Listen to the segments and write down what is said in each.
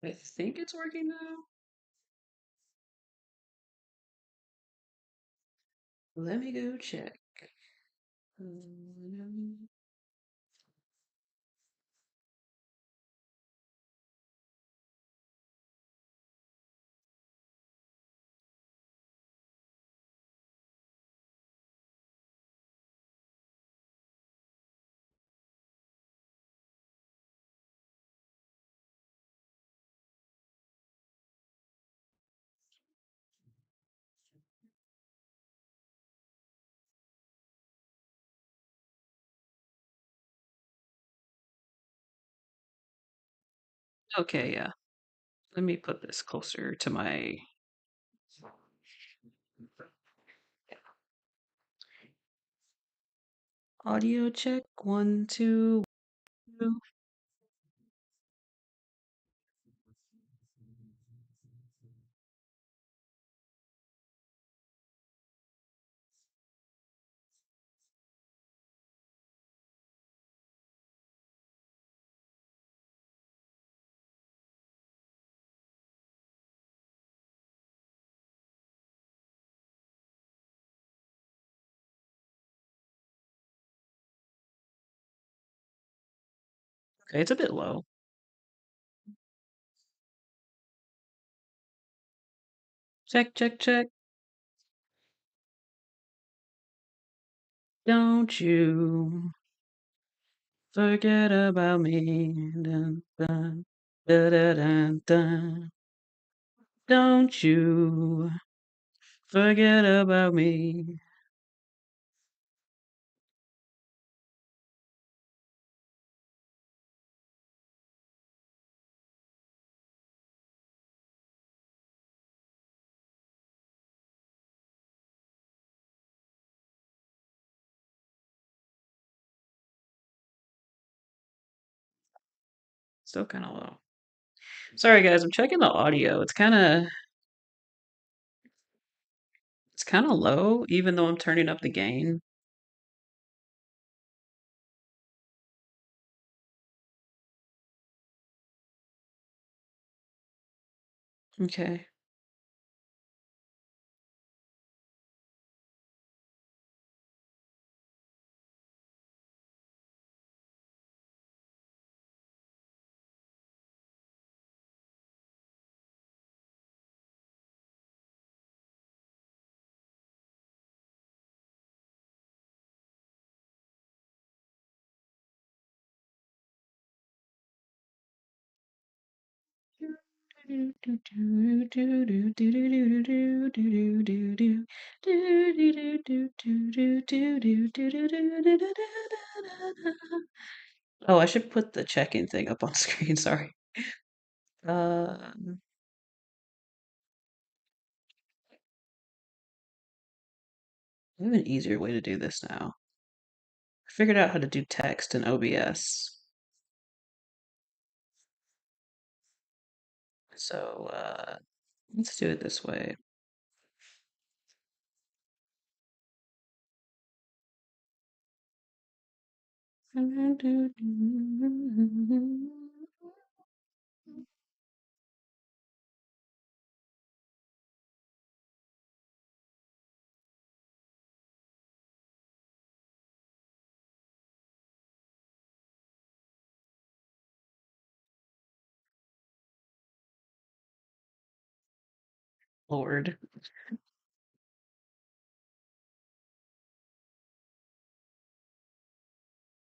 I think it's working now. Let me go check. Okay, yeah. Let me put this closer to my audio check. One, two. Okay, it's a bit low. Check, check, check. Don't you forget about me. Dun, dun, da, da, dun, dun. Don't you forget about me. Still kind of low. Sorry guys, I'm checking the audio. It's kind of low even though I'm turning up the gain. Okay. Oh, I should put the check-in thing up on screen, sorry. Um, I have an easier way to do this now. I figured out how to do text in OBS. So, let's do it this way. Lord.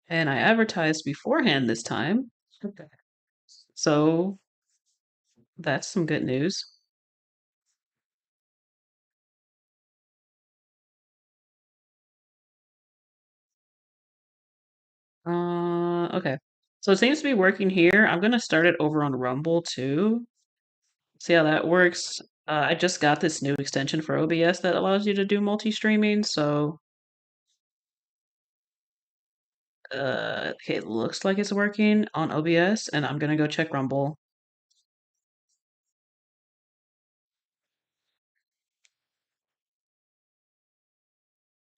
And I advertised beforehand this time. Okay. So that's some good news. Okay. So it seems to be working here. I'm gonna start it over on Rumble too. See how that works. I just got this new extension for OBS that allows you to do multi-streaming, so okay, it looks like it's working on OBS, and I'm gonna go check Rumble.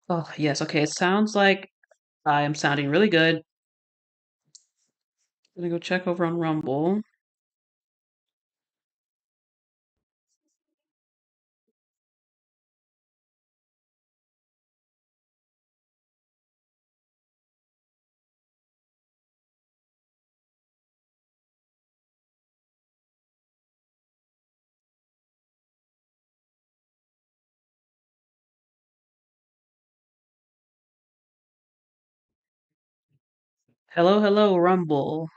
Oh, yes, okay, it sounds like I am sounding really good. Gonna go check over on Rumble. Hello, hello, Rumble.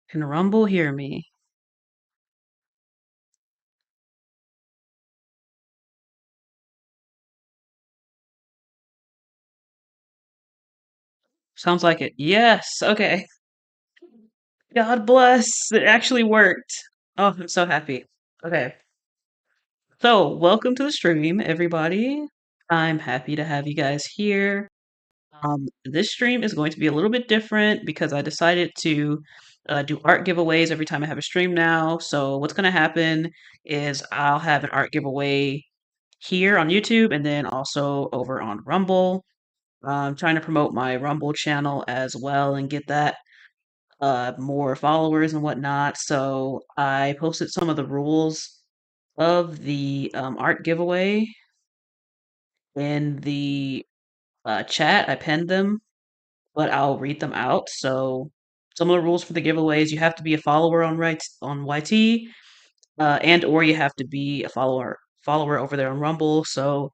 Can Rumble hear me? Sounds like it. Yes. Okay. God bless. It actually worked. Oh, I'm so happy. Okay. So, welcome to the stream, everybody. I'm happy to have you guys here. This stream is going to be a little bit different because I decided to do art giveaways every time I have a stream now. So, what's going to happen is I'll have an art giveaway here on YouTube and then also over on Rumble. I'm trying to promote my Rumble channel as well and get that more followers and whatnot. So I posted some of the rules of the art giveaway in the chat. I pinned them, but I'll read them out. So some of the rules for the giveaways: you have to be a follower on YT, and or you have to be a follower over there on Rumble. So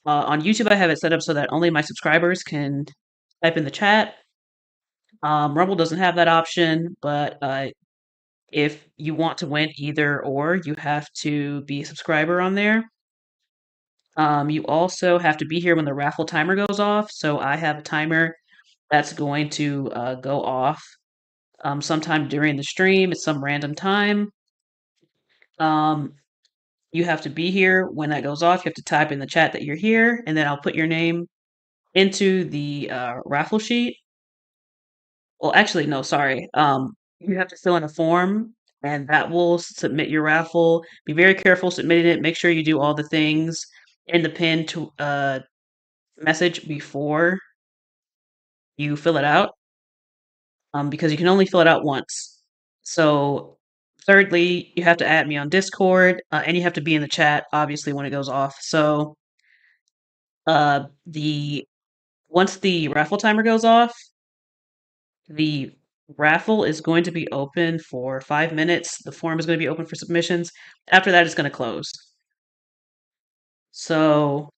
on YouTube, I have it set up so that only my subscribers can type in the chat. Rumble doesn't have that option, but if you want to win either or, you have to be a subscriber on there. You also have to be here when the raffle timer goes off. So I have a timer that's going to go off sometime during the stream. It's some random time. Um, you have to be here when that goes off. You have to type in the chat that you're here, and then I'll put your name into the raffle sheet. Well, actually, no, sorry. You have to fill in a form, and that will submit your raffle. Be very careful submitting it. Make sure you do all the things in the pin to message before you fill it out, because you can only fill it out once. So, thirdly, you have to add me on Discord, and you have to be in the chat, obviously, when it goes off. So, the once the raffle timer goes off, the raffle is going to be open for 5 minutes. The form is going to be open for submissions. After that, it's going to close. So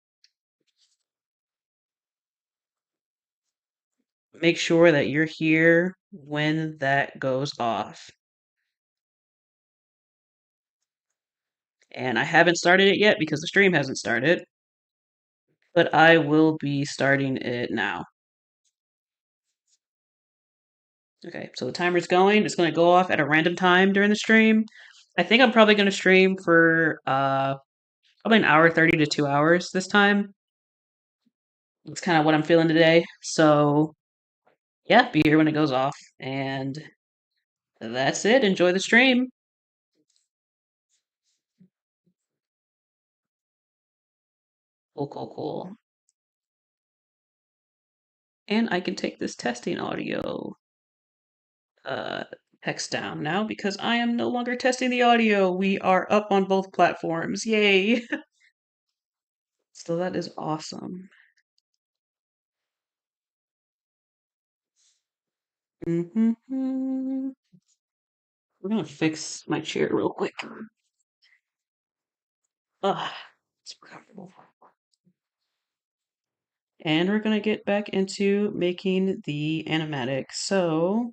make sure that you're here when that goes off. And I haven't started it yet because the stream hasn't started, but I will be starting it now. Okay, so the timer's going. It's going to go off at a random time during the stream. I think I'm probably going to stream for probably an hour 30 to 2 hours this time. It's kind of what I'm feeling today. So yeah, be here when it goes off. And that's it. Enjoy the stream. Cool, cool, cool. And I can take this testing audio uh, text down now because I am no longer testing the audio. We are up on both platforms. Yay. So that is awesome. We're going to fix my chair real quick. Ugh, it's comfortable. And we're going to get back into making the animatic. So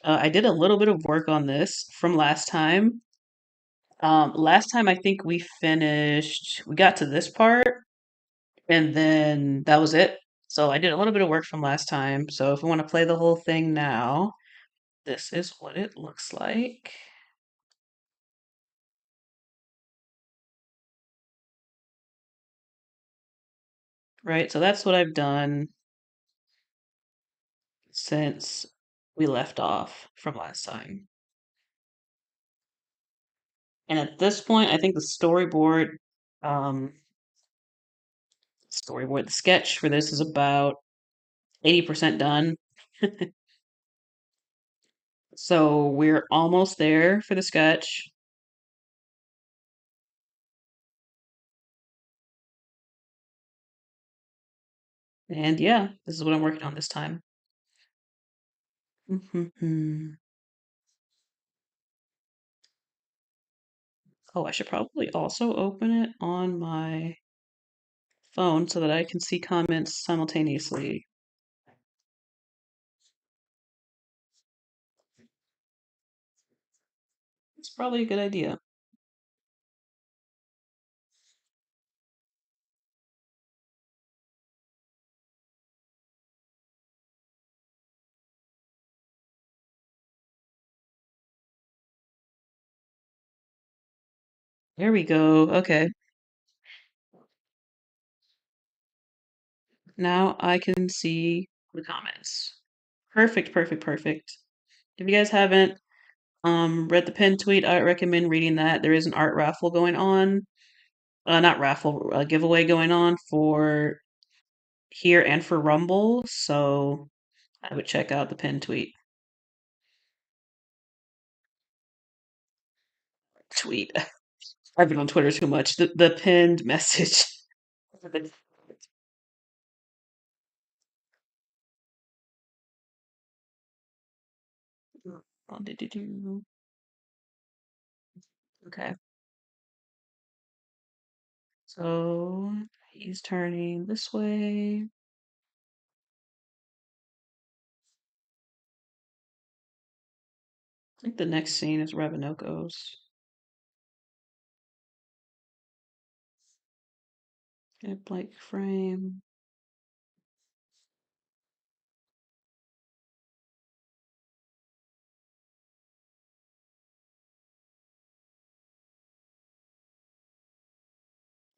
I did a little bit of work on this from last time. Last time I think we got to this part, and then that was it. So I did a little bit of work from last time. So if we want to play the whole thing now, this is what it looks like. Right, so that's what I've done since we left off from last time. And at this point, I think um, the sketch for this is about 80% done. So we're almost there for the sketch. And yeah, this is what I'm working on this time. Mhm. Oh, I should probably also open it on my phone so that I can see comments simultaneously. It's probably a good idea. There we go. Okay. Now I can see the comments. Perfect, perfect, perfect. If you guys haven't read the pin tweet, I recommend reading that. There is an art raffle going on. Not raffle, giveaway going on for here and for Rumble. So I would check out the pin tweet. Tweet. I've been on Twitter too much. The pinned message. Oh, okay. So he's turning this way. I think the next scene is Ravenoko's. Okay, blank frame.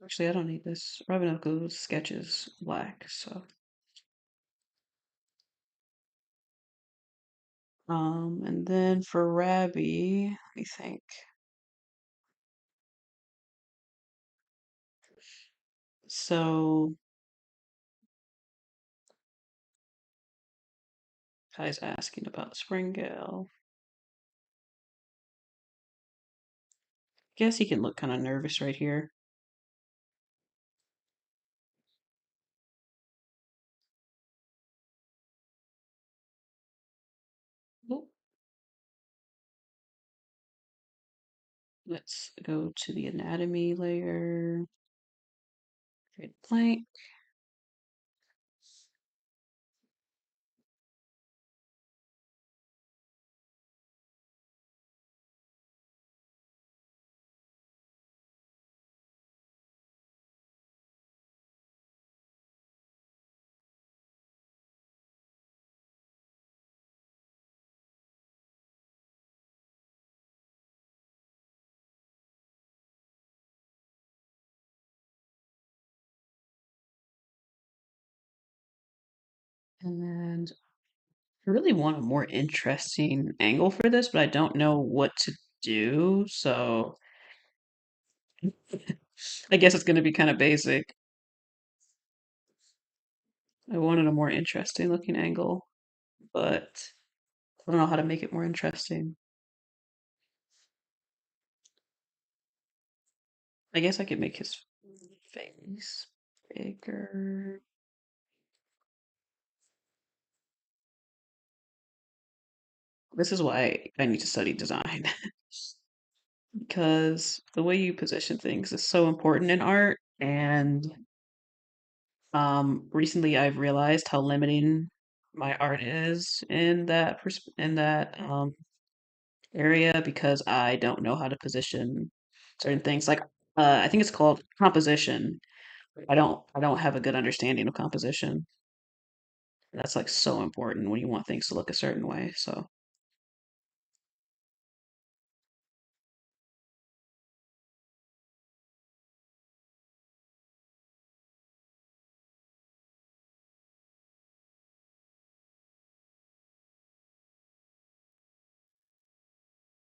Actually, I don't need this. Ravenoko's sketch is black, so. And then for Rabby, let me think. So, Kai's asking about the Springale. Guess he can look kind of nervous right here. Oh, let's go to the anatomy layer. Create a blank. And I really want a more interesting angle for this, but I don't know what to do. So I guess it's going to be kind of basic. I wanted a more interesting looking angle, but I don't know how to make it more interesting. I guess I could make his face bigger. This is why I need to study design because the way you position things is so important in art. And recently I've realized how limiting my art is in that area because I don't know how to position certain things. Like I think it's called composition. I don't have a good understanding of composition. That's like so important when you want things to look a certain way. So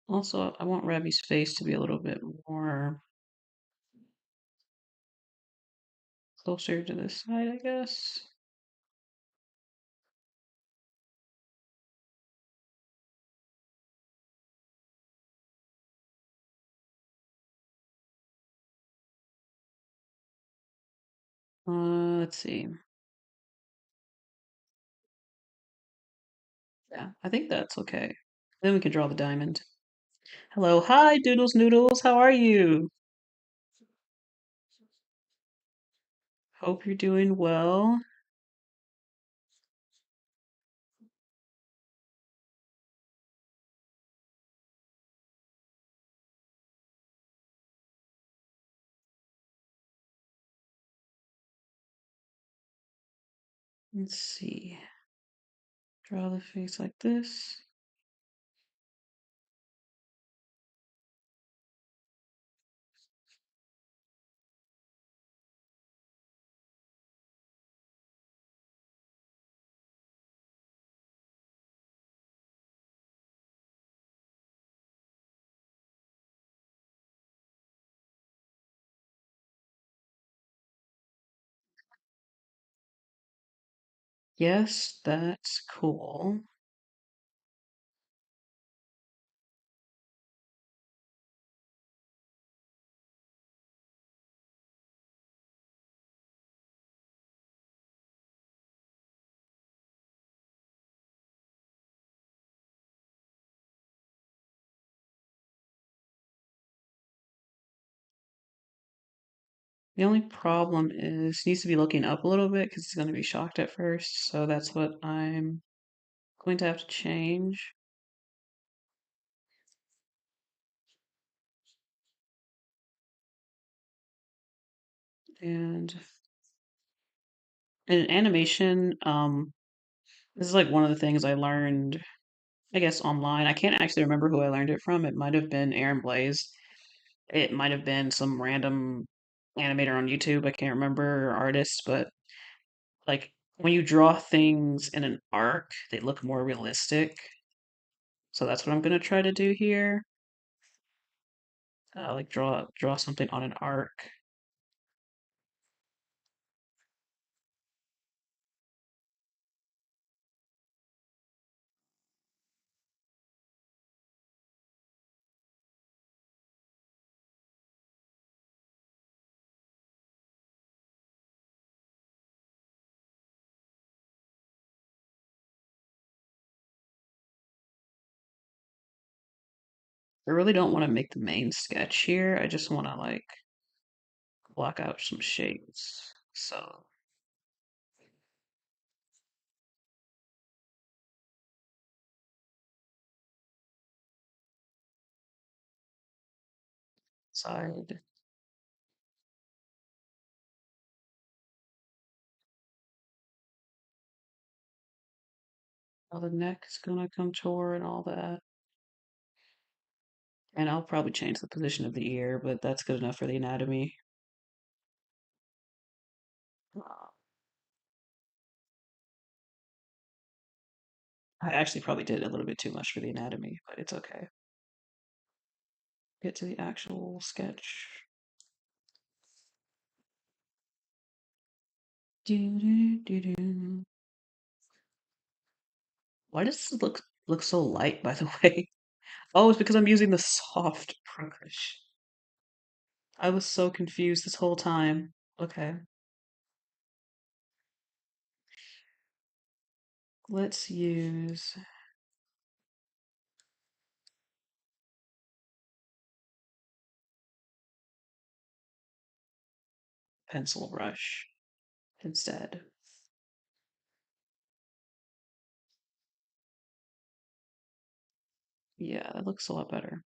also I want Ravi's face to be a little bit more closer to this side, I guess. Let's see. Yeah, I think that's okay. Then we can draw the diamond. Hello, hi, Doodles Noodles. How are you? Hope you're doing well. Let's see. Draw the face like this. Yes, that's cool. The only problem is he needs to be looking up a little bit because he's going to be shocked at first. So that's what I'm going to have to change. And in animation, this is like one of the things I learned, I guess, online. I can't actually remember who I learned it from. It might have been Aaron Blaze. It might have been some random animator on YouTube. I can't remember or artist, but like when you draw things in an arc, they look more realistic. So that's what I'm gonna try to do here. Like draw something on an arc. I really don't want to make the main sketch here. I just want to like block out some shapes. So side. How the neck is gonna contour and all that. And I'll probably change the position of the ear, but that's good enough for the anatomy. Uh, I actually probably did a little bit too much for the anatomy, but it's okay. Get to the actual sketch. Do. Why does this look so light, by the way? Oh, it's because I'm using the soft brush. I was so confused this whole time. Okay, let's use pencil brush instead. Yeah, that looks a lot better.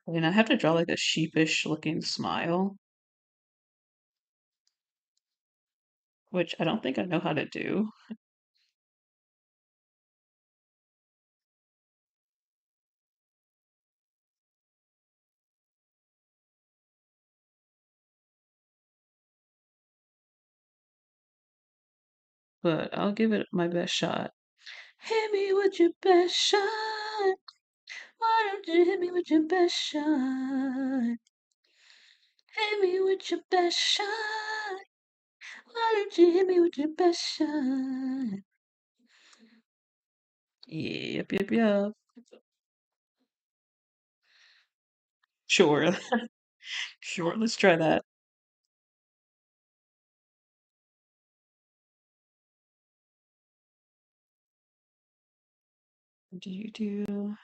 And I have to draw like a sheepish looking smile, which I don't think I know how to do. But I'll give it my best shot. Hit me with your best shot. Why don't you hit me with your best shot? Hit me with your best shot. Why don't you hit me with your best shot? Yep, yep, yep. Sure, sure. Let's try that. Do you do?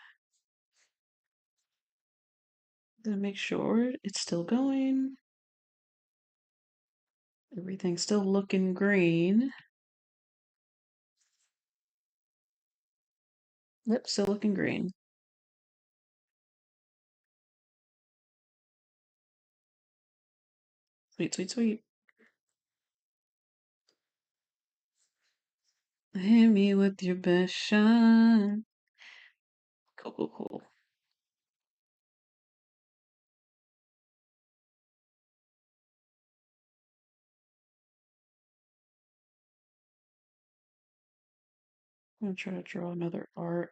Gonna make sure it's still going. Everything's still looking green. Yep, still looking green. Sweet, sweet, sweet. Hit me with your best shot. Cool, cool, cool. I'm gonna try to draw another arc.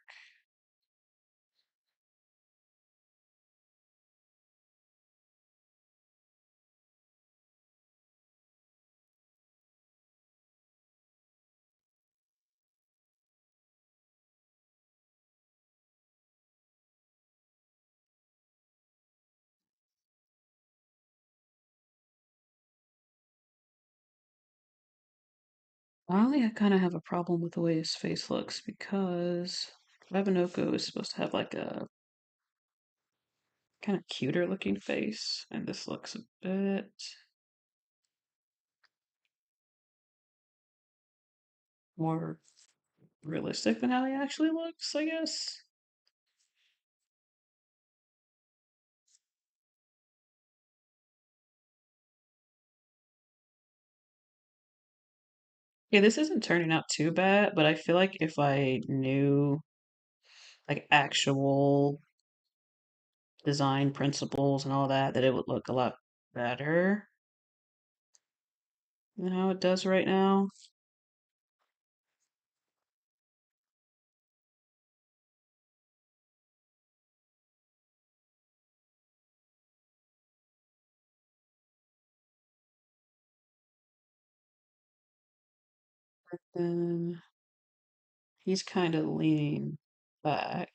I kind of have a problem with the way his face looks because Rabanoko is supposed to have like a kind of cuter looking face, and this looks a bit more realistic than how he actually looks, I guess. Yeah, this isn't turning out too bad, but I feel like if I knew like actual design principles and all that, that it would look a lot better than how it does right now. Then he's kind of leaning back.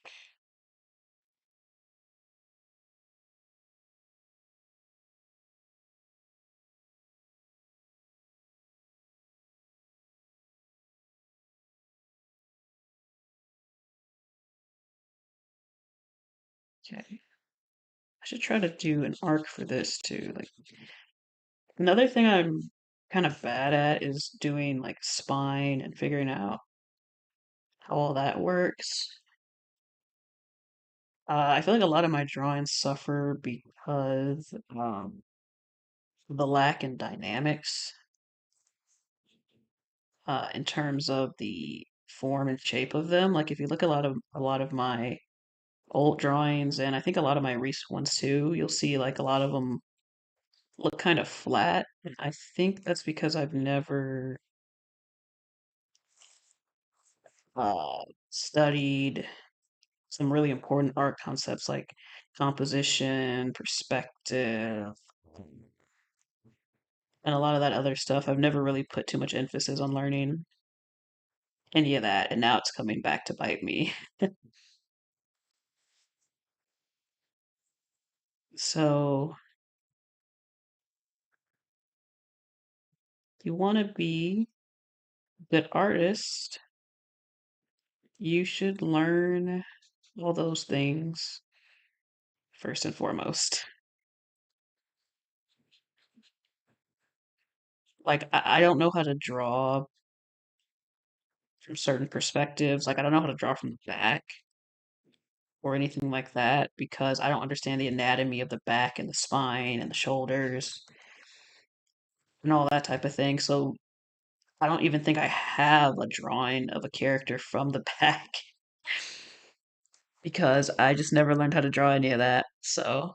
Okay. I should try to do an arc for this too. Like another thing I'm kind of bad at is doing like spine and figuring out how all that works. I feel like a lot of my drawings suffer because the lack in dynamics in terms of the form and shape of them. Like if you look at a lot of my old drawings and I think a lot of my recent ones too, you'll see like a lot of them look kind of flat. And I think that's because I've never studied some really important art concepts like composition, perspective, and a lot of that other stuff. I've never really put too much emphasis on learning any of that, and now it's coming back to bite me. So, if you want to be a good artist, you should learn all those things first and foremost. Like, I don't know how to draw from certain perspectives. Like, I don't know how to draw from the back. or anything like that because I don't understand the anatomy of the back and the spine and the shoulders and all that type of thing. So I don't even think I have a drawing of a character from the back because I just never learned how to draw any of that. So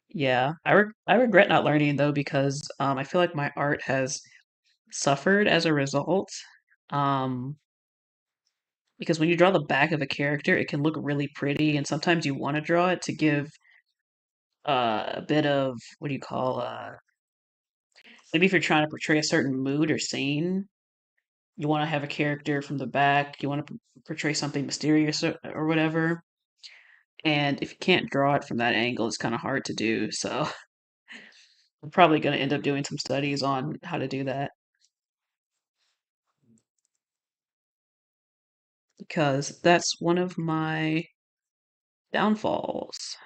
yeah, I regret not learning though because I feel like my art has suffered as a result. Um, because when you draw the back of a character, it can look really pretty, and sometimes you want to draw it to give a bit of what do you call maybe if you're trying to portray a certain mood or scene, you want to have a character from the back, you want to portray something mysterious or whatever. And if you can't draw it from that angle, it's kind of hard to do. So I'm probably going to end up doing some studies on how to do that because that's one of my downfalls.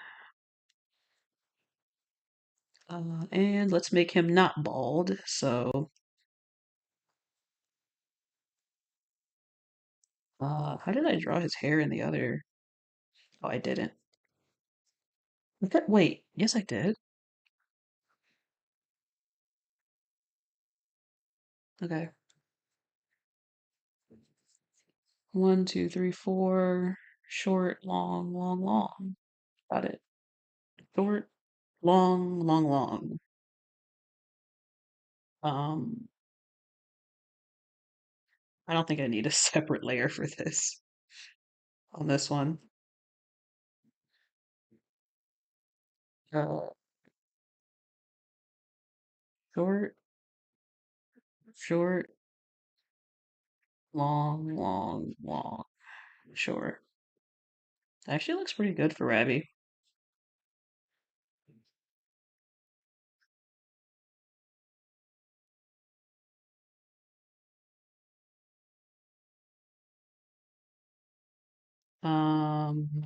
And let's make him not bald. So, how did I draw his hair in the other? Oh, I didn't. Wait, yes, I did. Okay. One, two, three, four. Short, long, long, long. Got it. Short, long, long, long. Um, I don't think I need a separate layer for this on this one. Uh, short, short, long, long, long, short. Actually looks pretty good for Rabby. Um,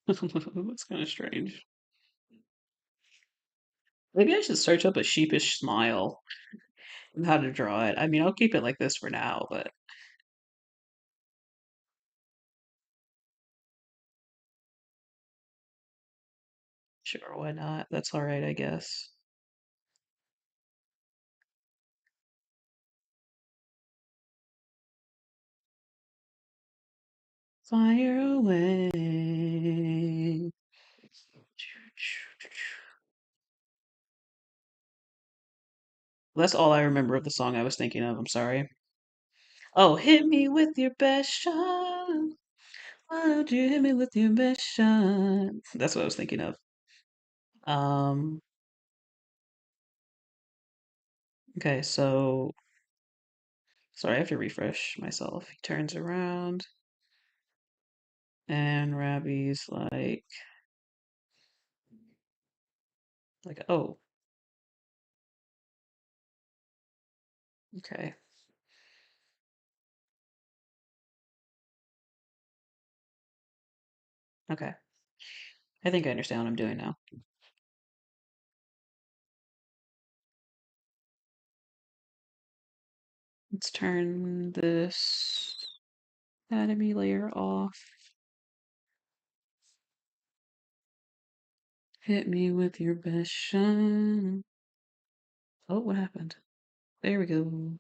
that's kind of strange. Maybe I should search up a sheepish smile and how to draw it. I mean, I'll keep it like this for now, but sure, why not? That's all right, I guess. Fire away. That's all I remember of the song I was thinking of. I'm sorry. Oh, hit me with your best shot. Why don't you hit me with your best shot? That's what I was thinking of. Um, okay, so sorry, I have to refresh myself. He turns around and Rabbi's oh, okay, okay. I think I understand what I'm doing now. Let's turn this anatomy layer off. Hit me with your best shot. Oh, what happened? There we go.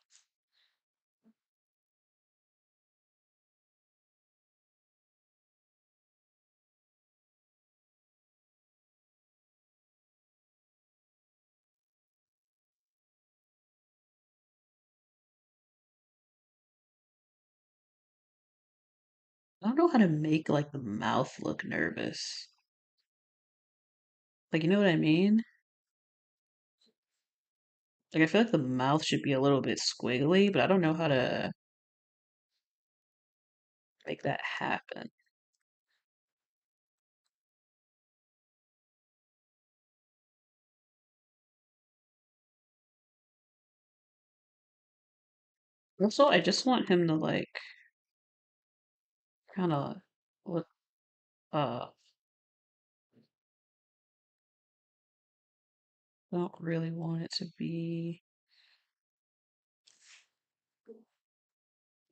I don't know how to make the mouth look nervous. You know what I mean? I feel like the mouth should be a little bit squiggly, but I don't know how to make that happen. Also, I just want him to like kind of look. Uh, don't really want it to be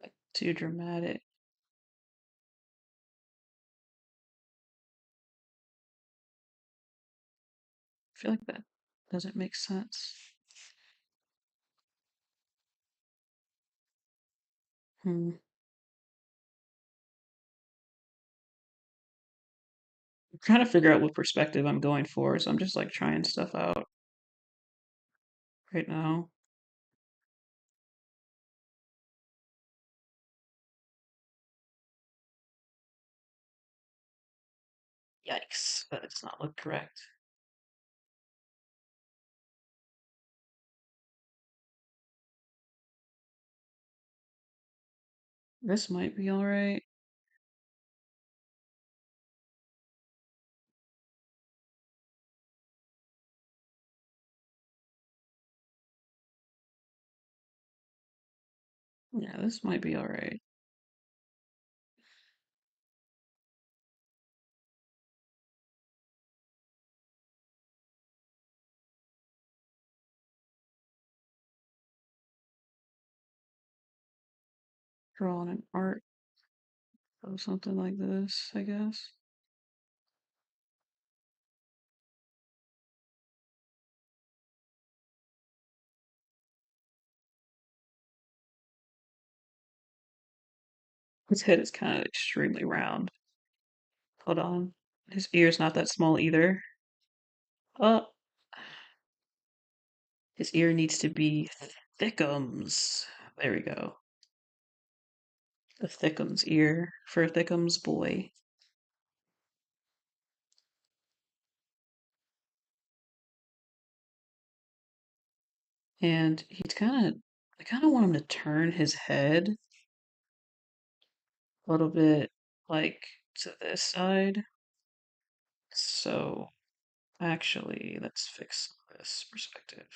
like too dramatic. I feel like that doesn't make sense. Hmm. I'm trying to figure out what perspective I'm going for, so I'm just like trying stuff out right now. Yikes, that does not look correct. This might be alright. Yeah, this might be alright. Drawing an art of something like this, I guess. His head is kind of extremely round. Hold on. His ear's not that small either. Oh, his ear needs to be thickums. There we go. A thickums ear for a thickums boy. And I kind of want him to turn his head a little bit like to this side. So actually, let's fix this perspective.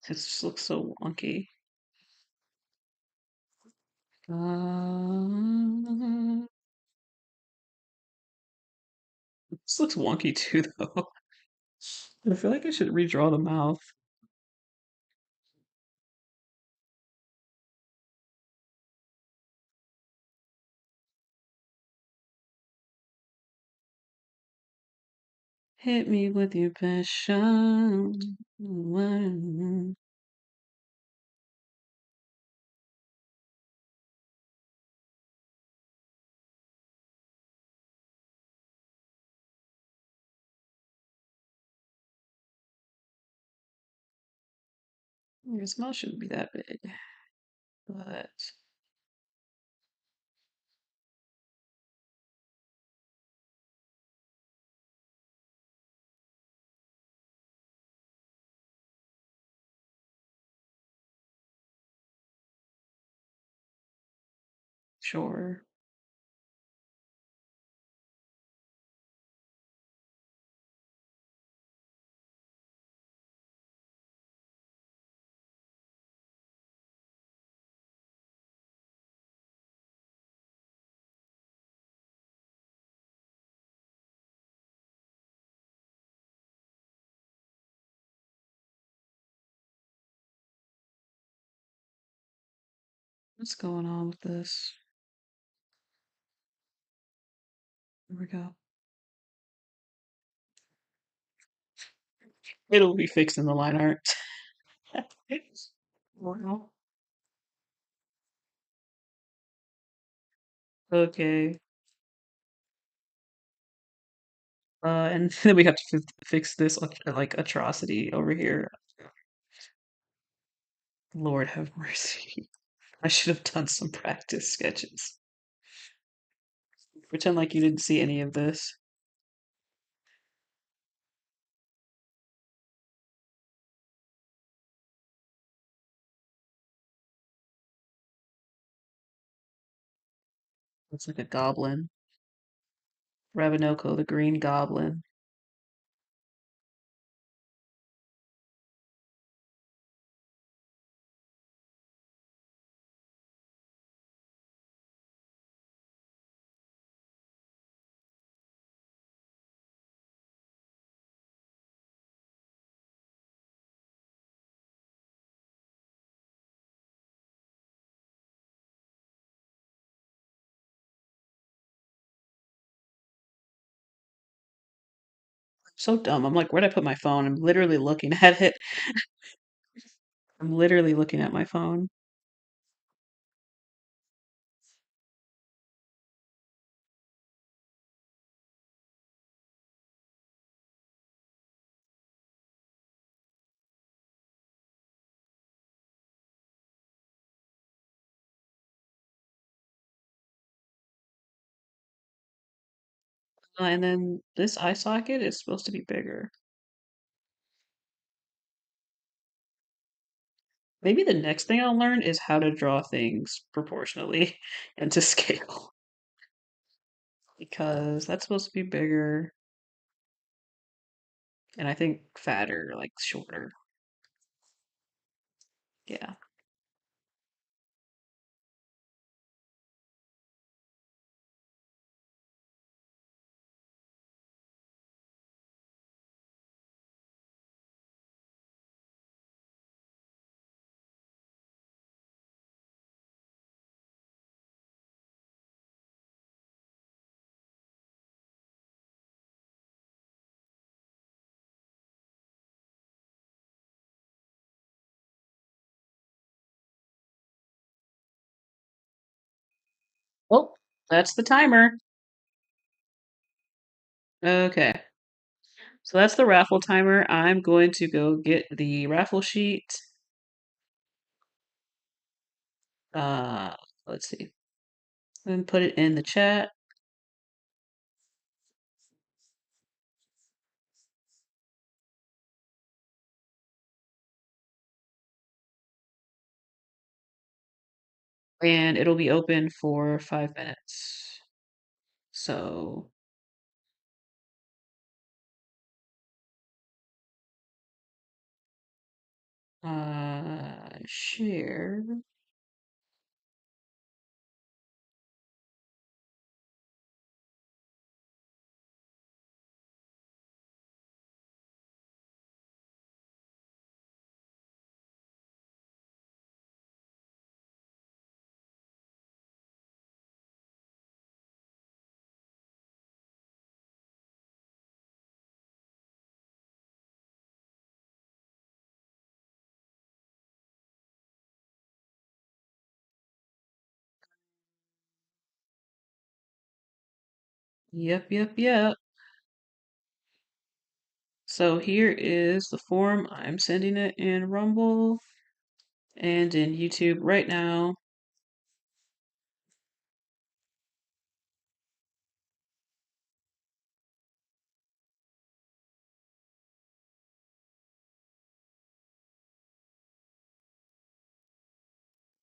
It just looks so wonky. Uh, this looks wonky too, though. I feel like I should redraw the mouth. Hit me with your passion. Your mouth shouldn't be that big, but sure. What's going on with this? There we go. It'll be fixed in the line art. Wow. Okay. And then we have to fix this like atrocity over here. Lord have mercy. I should have done some practice sketches. Pretend like you didn't see any of this. Looks like a goblin. Ravenoko, the green goblin. So dumb. I'm like, where'd I put my phone? I'm literally looking at it. I'm literally looking at my phone. And then this eye socket is supposed to be bigger. Maybe the next thing I'll learn is how to draw things proportionally and to scale. Because that's supposed to be bigger and I think fatter, like shorter. Yeah. Oh, that's the timer. Okay. So that's the raffle timer. I'm going to go get the raffle sheet. Uh, let's see. And put it in the chat. And it'll be open for 5 minutes. So, share. Yep, yep, yep. So here is the form. I'm sending it in Rumble and in YouTube right now.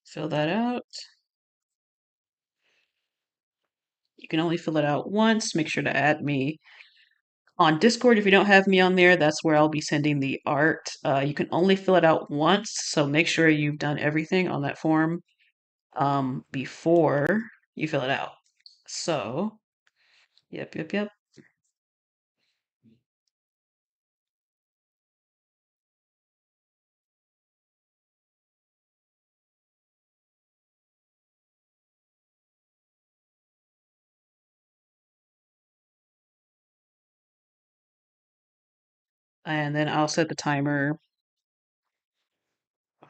Fill that out. You can only fill it out once. Make sure to add me on Discord. If you don't have me on there, that's where I'll be sending the art. You can only fill it out once, so make sure you've done everything on that form before you fill it out. So, yep, yep, yep. and then I'll set the timer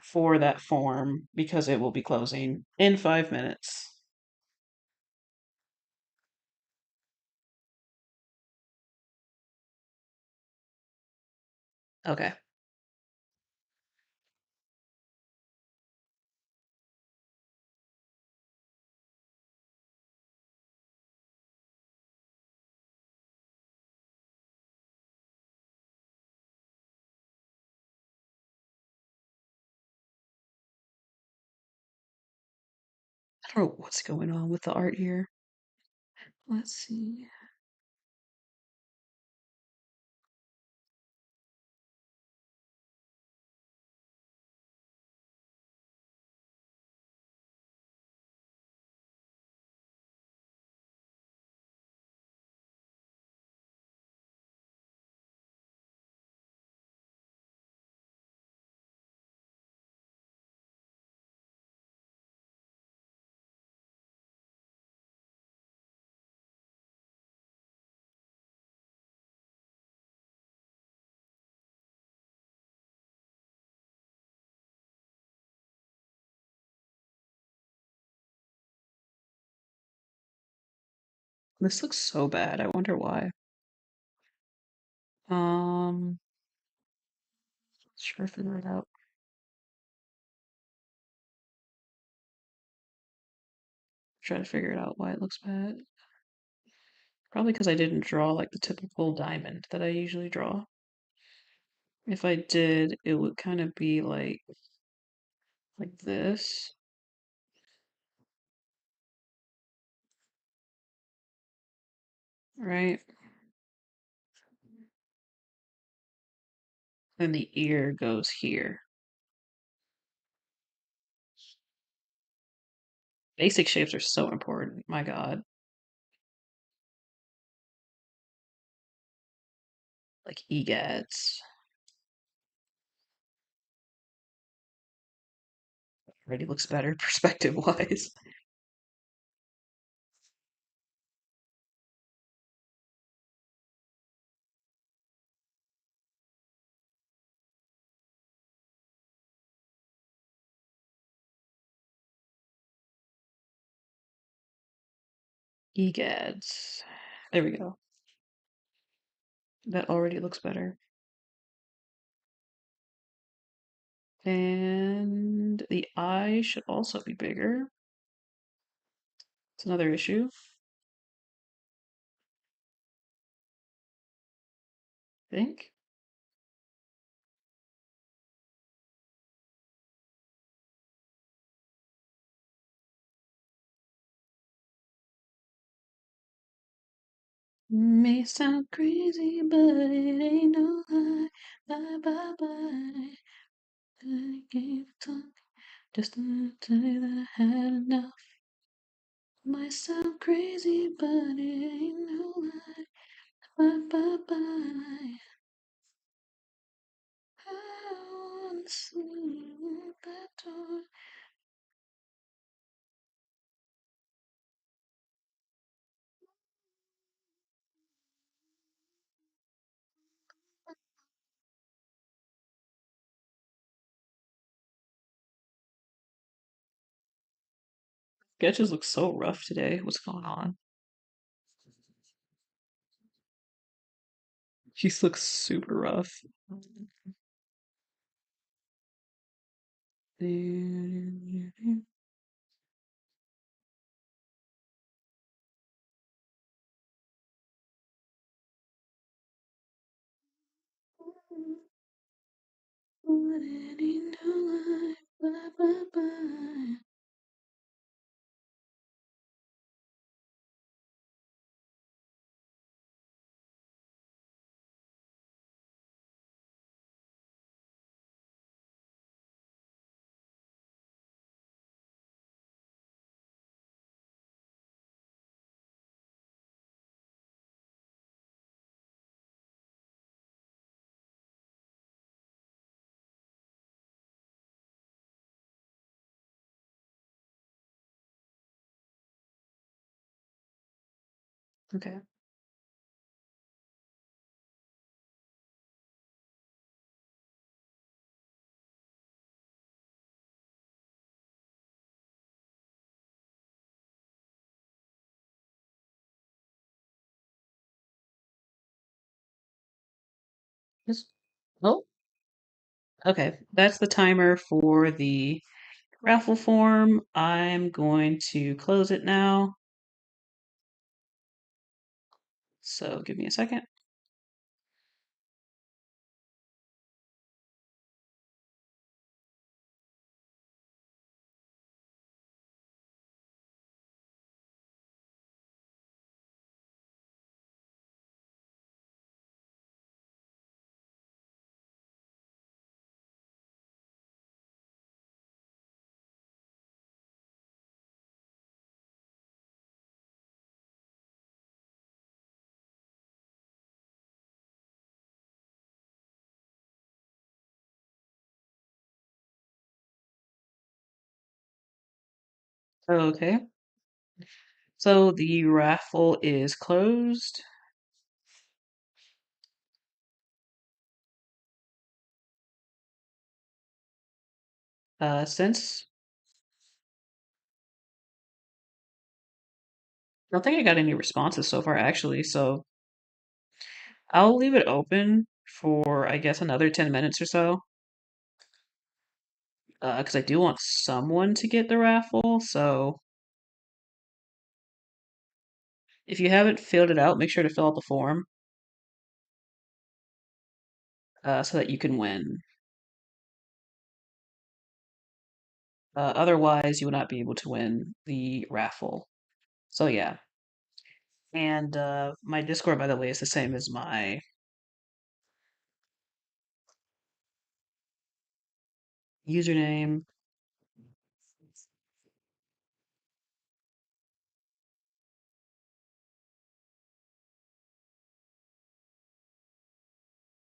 for that form because it will be closing in 5 minutes. Okay. I don't know what's going on with the art here. Let's see. This looks so bad. I wonder why. Um, let's try to figure it out. Try to figure it out why it looks bad. Probably because I didn't draw like the typical diamond that I usually draw. If I did, it would kind of be like this, right? Then the ear goes here. Basic shapes are so important. My God. Like egads. Already looks better perspective wise. Egads. There we go. That already looks better. And the eye should also be bigger. It's another issue, I think. May sound crazy, but it ain't no lie. Bye bye bye. I gave talk just to tell you that I had enough. Might sound crazy, but it ain't no lie. Bye bye bye. I wanna see you that door. Sketches look so rough today. What's going on? She looks super rough. But it ain't no lie. Bye bye bye. Okay. Just, oh, okay. That's the timer for the raffle form. I'm going to close it now. So give me a second. Okay. So the raffle is closed. Since I don't think I got any responses so far, actually. So I'll leave it open for, I guess, another 10 minutes or so. Because I do want someone to get the raffle. So if you haven't filled it out, make sure to fill out the form so that you can win. Otherwise, you will not be able to win the raffle. So yeah. And my Discord, by the way, is the same as my username.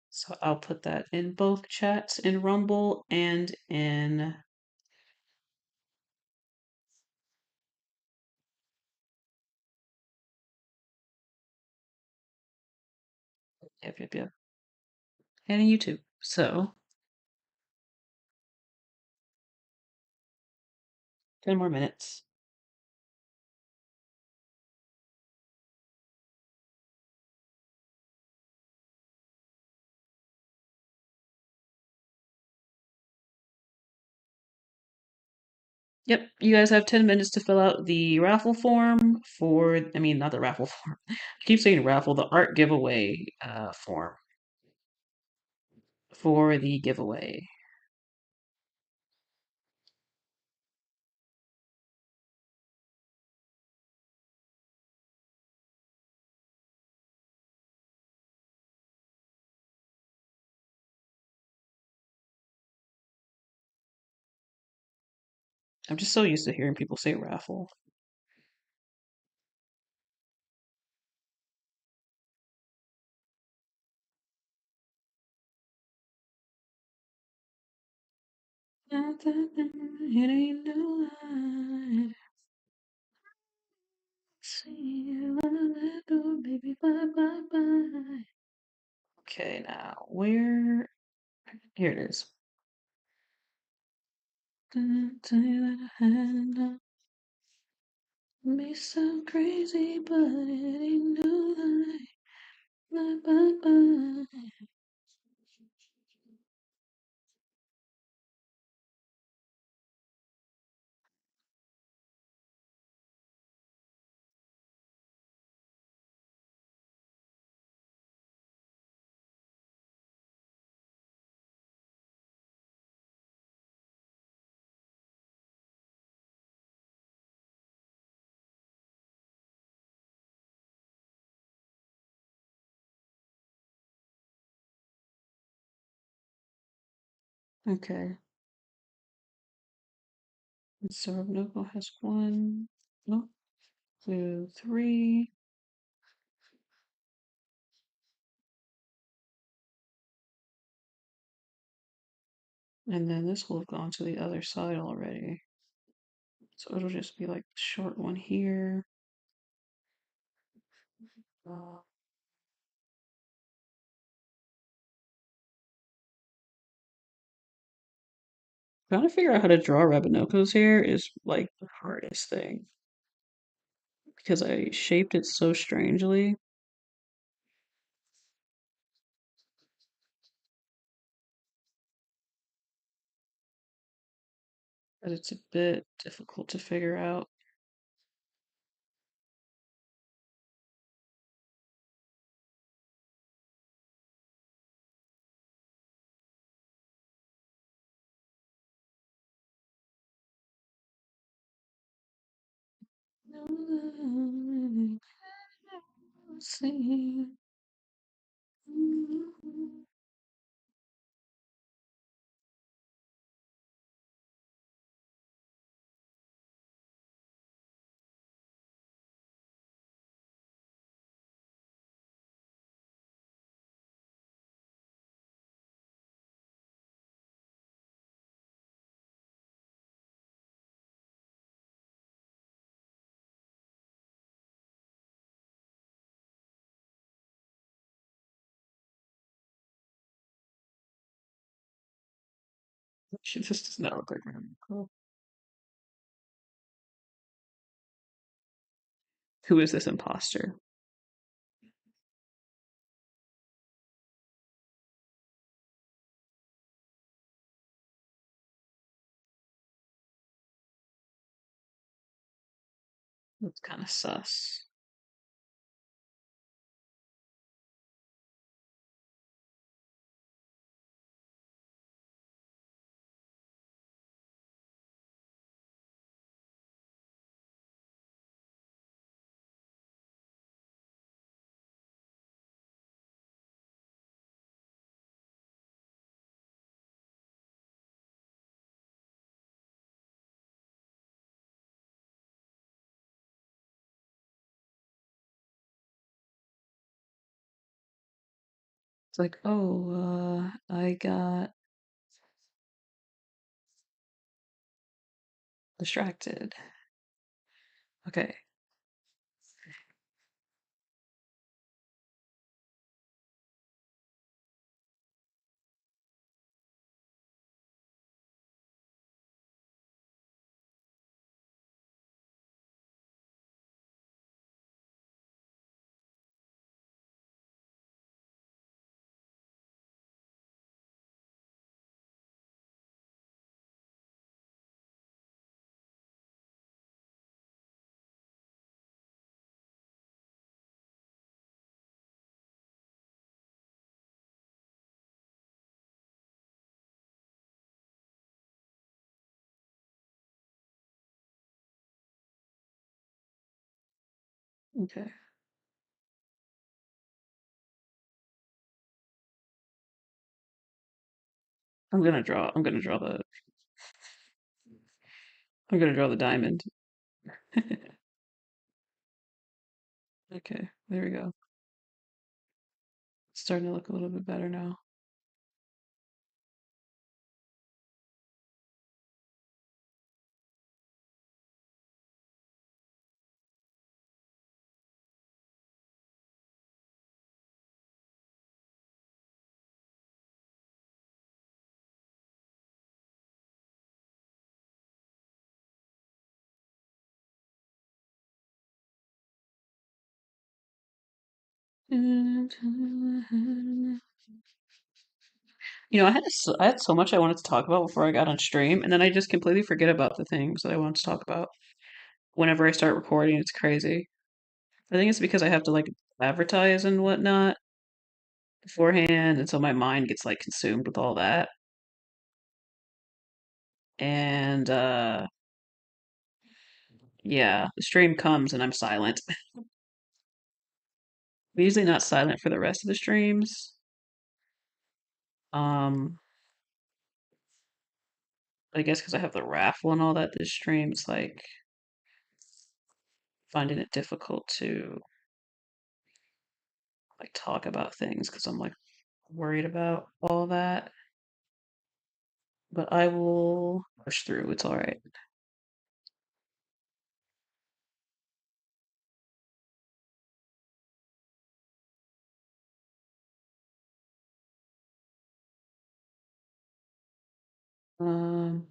So I'll put that in both chats in Rumble and in. Yep, yep, yep. And in YouTube. So 10 more minutes. Yep, you guys have 10 minutes to fill out the raffle form for, I mean, not the raffle form. I keep saying raffle, the art giveaway form for the giveaway. I'm just so used to hearing people say raffle. It ain't no lie. See you wanna let go, baby, bye, bye, bye. Okay, now where? Here it is. Gonna tell you that I had enough. May sound crazy, but it ain't no lie. Bye, bye, bye. Okay. So Noble has one, no, two, three, and then this will have gone to the other side already. So it'll just be like the short one here. Uh, Trying to figure out how to draw Rabinoko's hair is like the hardest thing because I shaped it so strangely. but it's a bit difficult to figure out. She just does not look like me. Who is this imposter? That's kind of sus. It's like, oh, I got distracted. Okay. Okay. I'm gonna draw the diamond. Okay, there we go. It's starting to look a little bit better now. I had so much I wanted to talk about before I got on stream, and then I just completely forget about the things that I want to talk about. Whenever I start recording, it's crazy. I think it's because I have to like advertise and whatnot beforehand, and so my mind gets like consumed with all that. And yeah, the stream comes and I'm silent. I'm usually not silent for the rest of the streams. Um, I guess because I have the raffle and all that, this stream's like finding it difficult to like talk about things because I'm like worried about all that. But I will push through. It's all right. Um,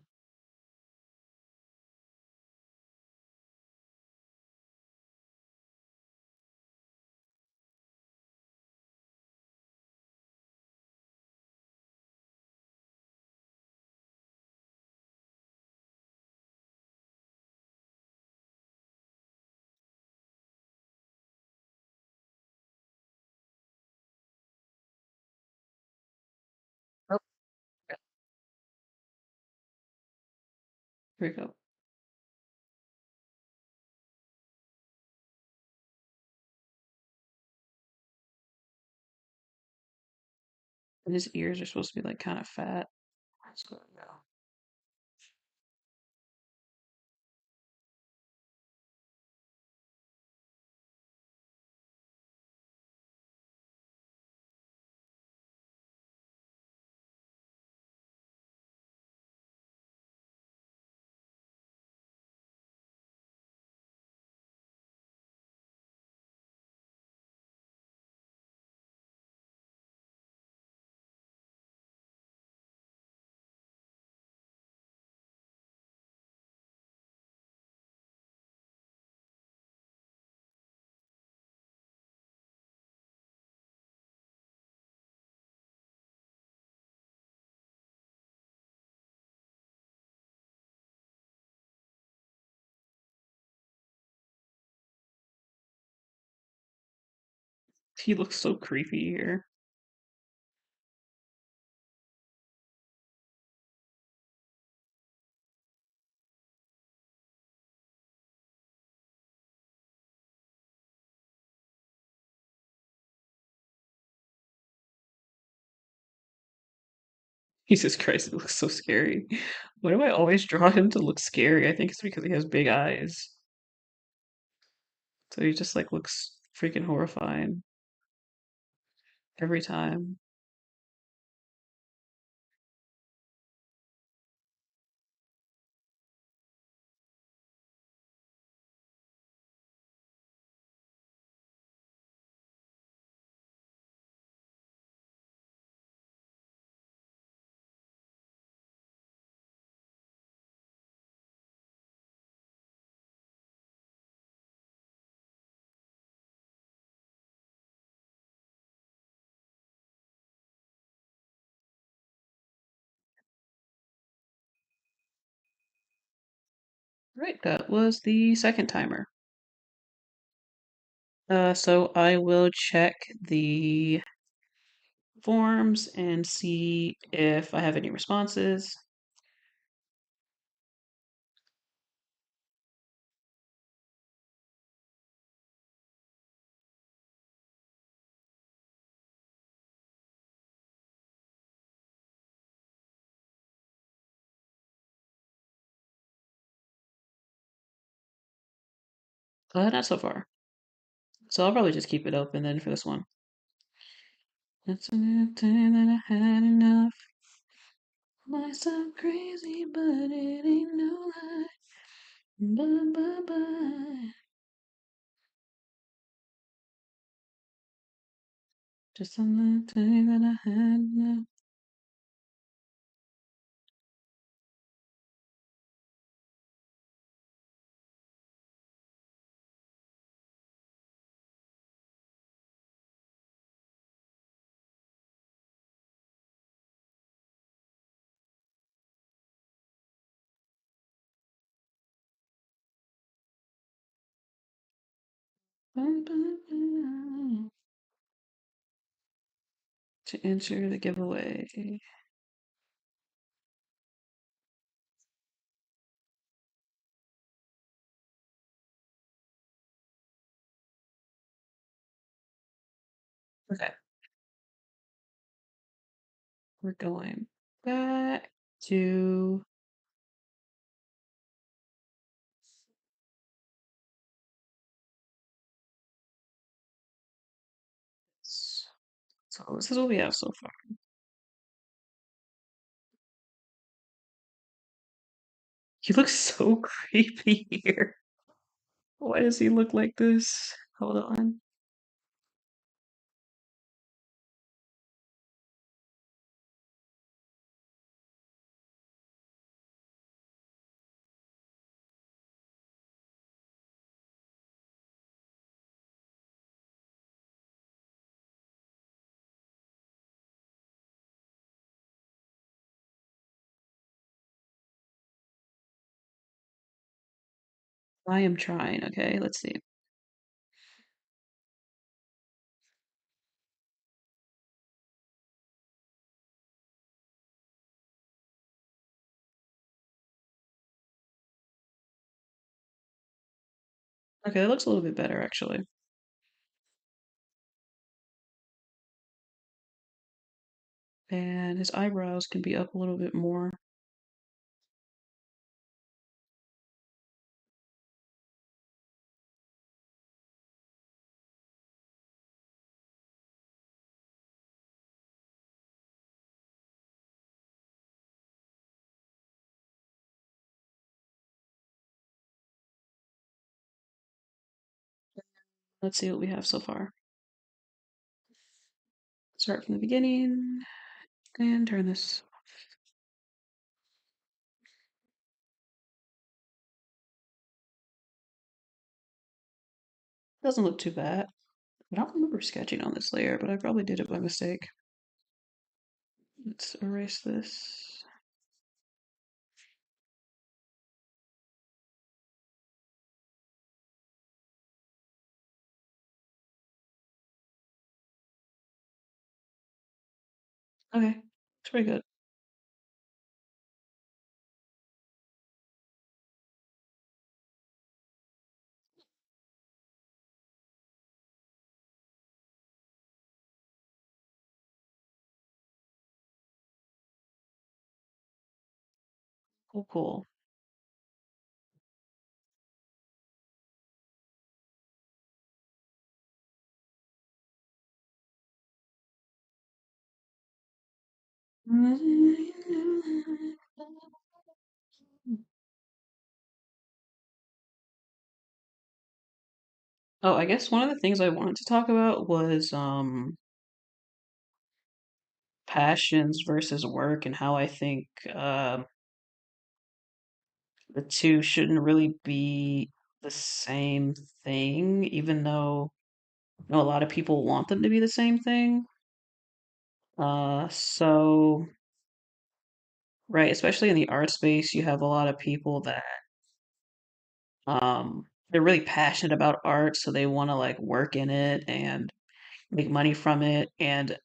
Here we go. And his ears are supposed to be like kind of fat. Let's go now. He looks so creepy here. Jesus Christ, it looks so scary. Why do I always draw him to look scary? I think it's because he has big eyes. So he just like looks freaking horrifying every time. Right, that was the second timer. So I will check the forms and see if I have any responses. Not so far. So I'll probably just keep it open then for this one. It's a new time that I had enough. Myself crazy, but it ain't no lie. Bye bye bye. Just a little time that I had enough. Bye bye bye. To enter the giveaway. Okay, we're going back to this. So this is what we have so far. He looks so creepy here. Why does he look like this? Hold on. I am trying, okay? Let's see. Okay, that looks a little bit better actually. And his eyebrows can be up a little bit more. Let's see what we have so far. Start from the beginning and turn this. Doesn't look too bad. I don't remember sketching on this layer, but I probably did it by mistake. Let's erase this. Okay, it's pretty good. Cool, cool. Oh, I guess one of the things I wanted to talk about was passions versus work and how I think the two shouldn't really be the same thing, even though a lot of people want them to be the same thing. So right, especially in the art space, you have a lot of people that they're really passionate about art, so they want to like work in it and make money from it. And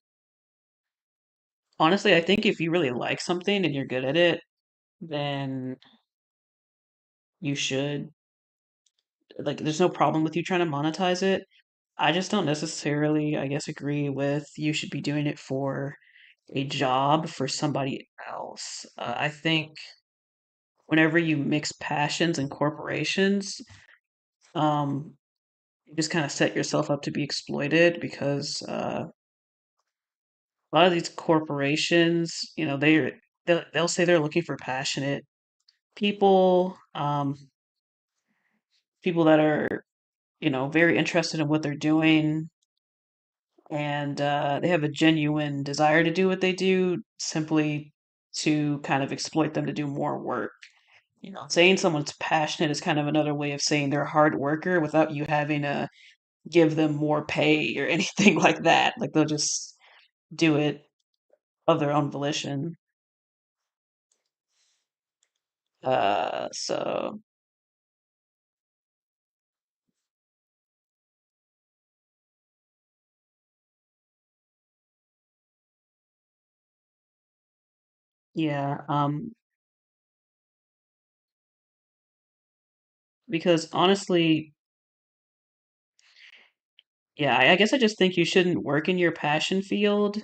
honestly, I think if you really like something and you're good at it, then you should like there's no problem with you trying to monetize it. I just don't necessarily, I guess, agree with you should be doing it for a job for somebody else. I think whenever you mix passions and corporations, um, you just kind of set yourself up to be exploited because a lot of these corporations, they'll say they're looking for passionate people, people that are very interested in what they're doing, and they have a genuine desire to do what they do, simply to kind of exploit them to do more work. Saying someone's passionate is kind of another way of saying they're a hard worker without you having to give them more pay or anything like that. Like they'll just do it of their own volition. So yeah, because honestly, yeah, I guess I just think you shouldn't work in your passion field,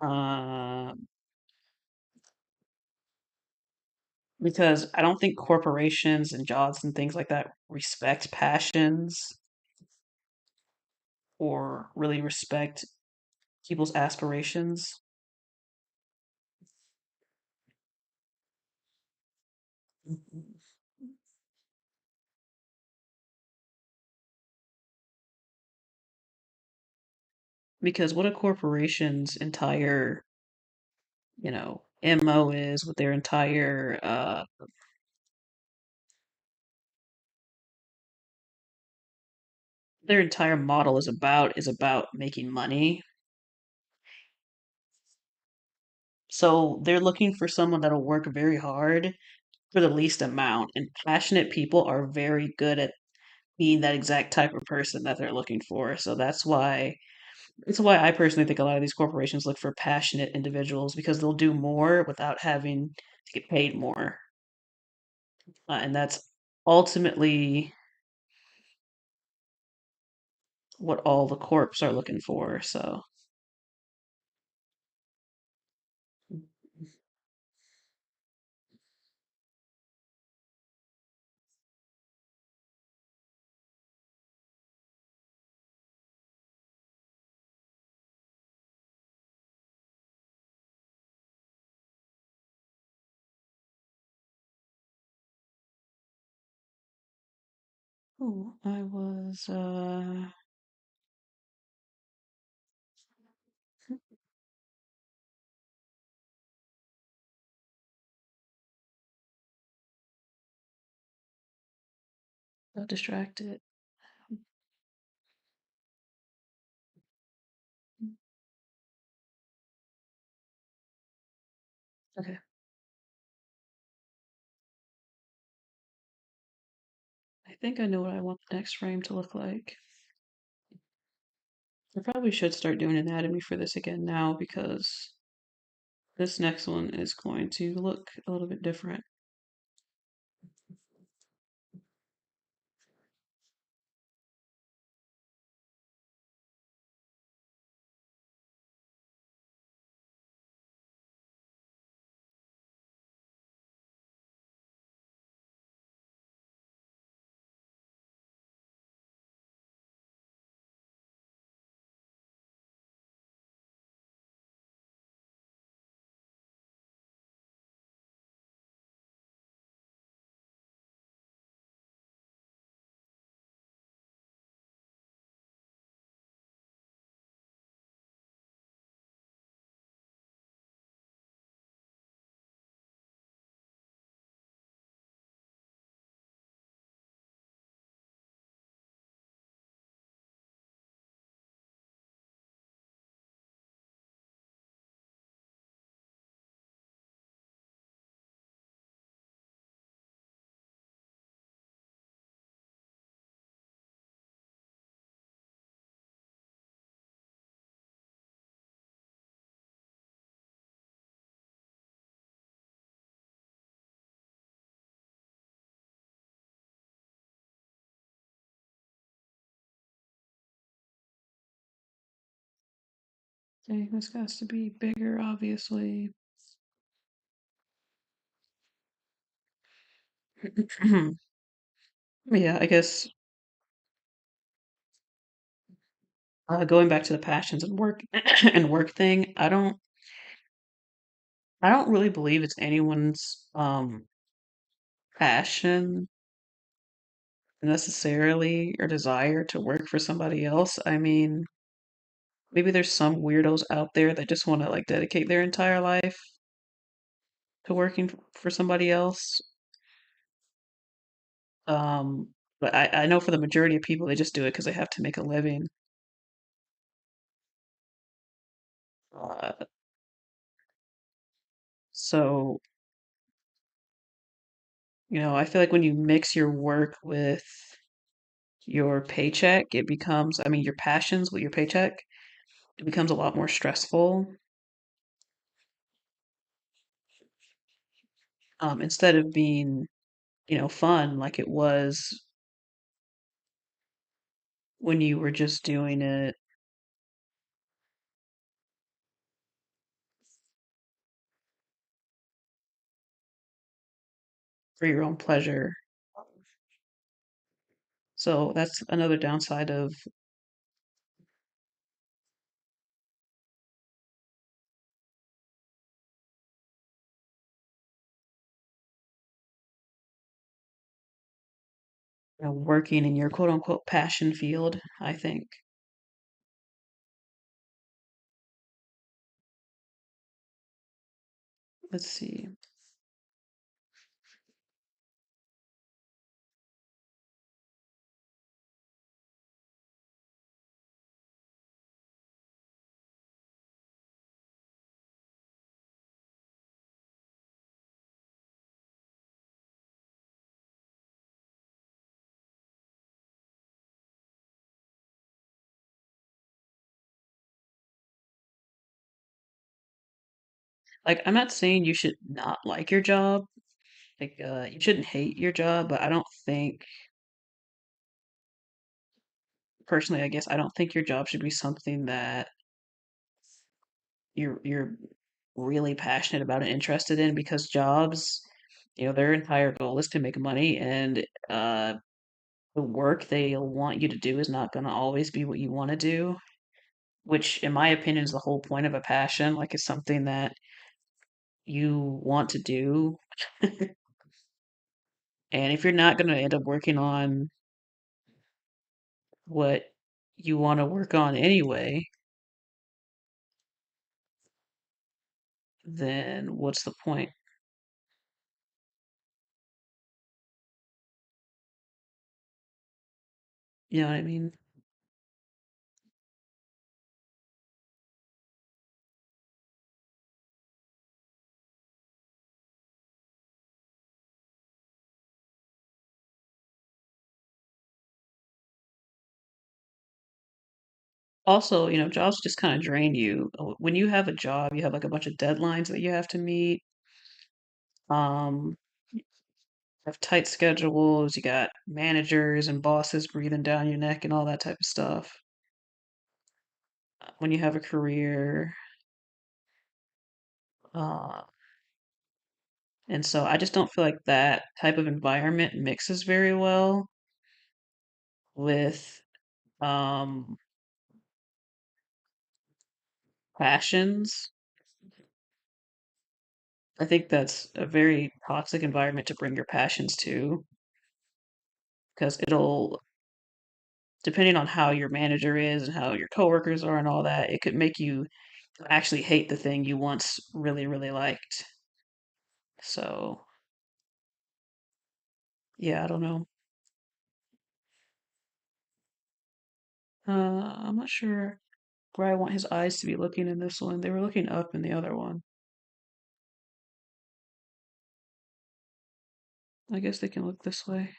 uh, because I don't think corporations and jobs and things like that respect passions or really respect people's aspirations. Mhm. Because what a corporation's entire, MO is, what their entire model is about making money. So they're looking for someone that'll work very hard for the least amount. And passionate people are very good at being that exact type of person that they're looking for. So that's why I personally think a lot of these corporations look for passionate individuals because they'll do more without having to get paid more. And that's ultimately what all the corps are looking for. So, oh, I was got distracted. Okay, I think I know what I want the next frame to look like. I probably should start doing anatomy for this again now because this next one is going to look a little bit different. Okay, this has to be bigger, obviously. Yeah, I guess going back to the passions and work and work thing, I don't really believe it's anyone's passion necessarily or desire to work for somebody else. I mean, maybe there's some weirdos out there that just want to like dedicate their entire life to working for somebody else. But I know for the majority of people, they just do it because they have to make a living. Uh, so, I feel like when you mix your work with your paycheck, it becomes, I mean, your passions with your paycheck, it becomes a lot more stressful. Instead of being, fun like it was when you were just doing it for your own pleasure. So that's another downside of working in your quote unquote passion field, I think. Let's see. Like, I'm not saying you should not like your job. Like, you shouldn't hate your job, but I don't think, personally, I guess I don't think your job should be something that you're really passionate about and interested in because jobs, their entire goal is to make money, and the work they'll want you to do is not going to always be what you want to do, which, in my opinion, is the whole point of a passion. Like, it's something that you want to do. And if you're not going to end up working on what you want to work on anyway, then what's the point? You know what I mean? Also, jobs just kind of drain you. When you have a job, you have like a bunch of deadlines that you have to meet. You have tight schedules, you got managers and bosses breathing down your neck and all that type of stuff. When you have a career, uh, and so I just don't feel like that type of environment mixes very well with um passions. I think that's a very toxic environment to bring your passions to because it'll, depending on how your manager is and how your coworkers are and all that, it could make you actually hate the thing you once really, really liked. So, yeah, I don't know. I'm not sure where I want his eyes to be looking in this one. They were looking up in the other one. I guess they can look this way.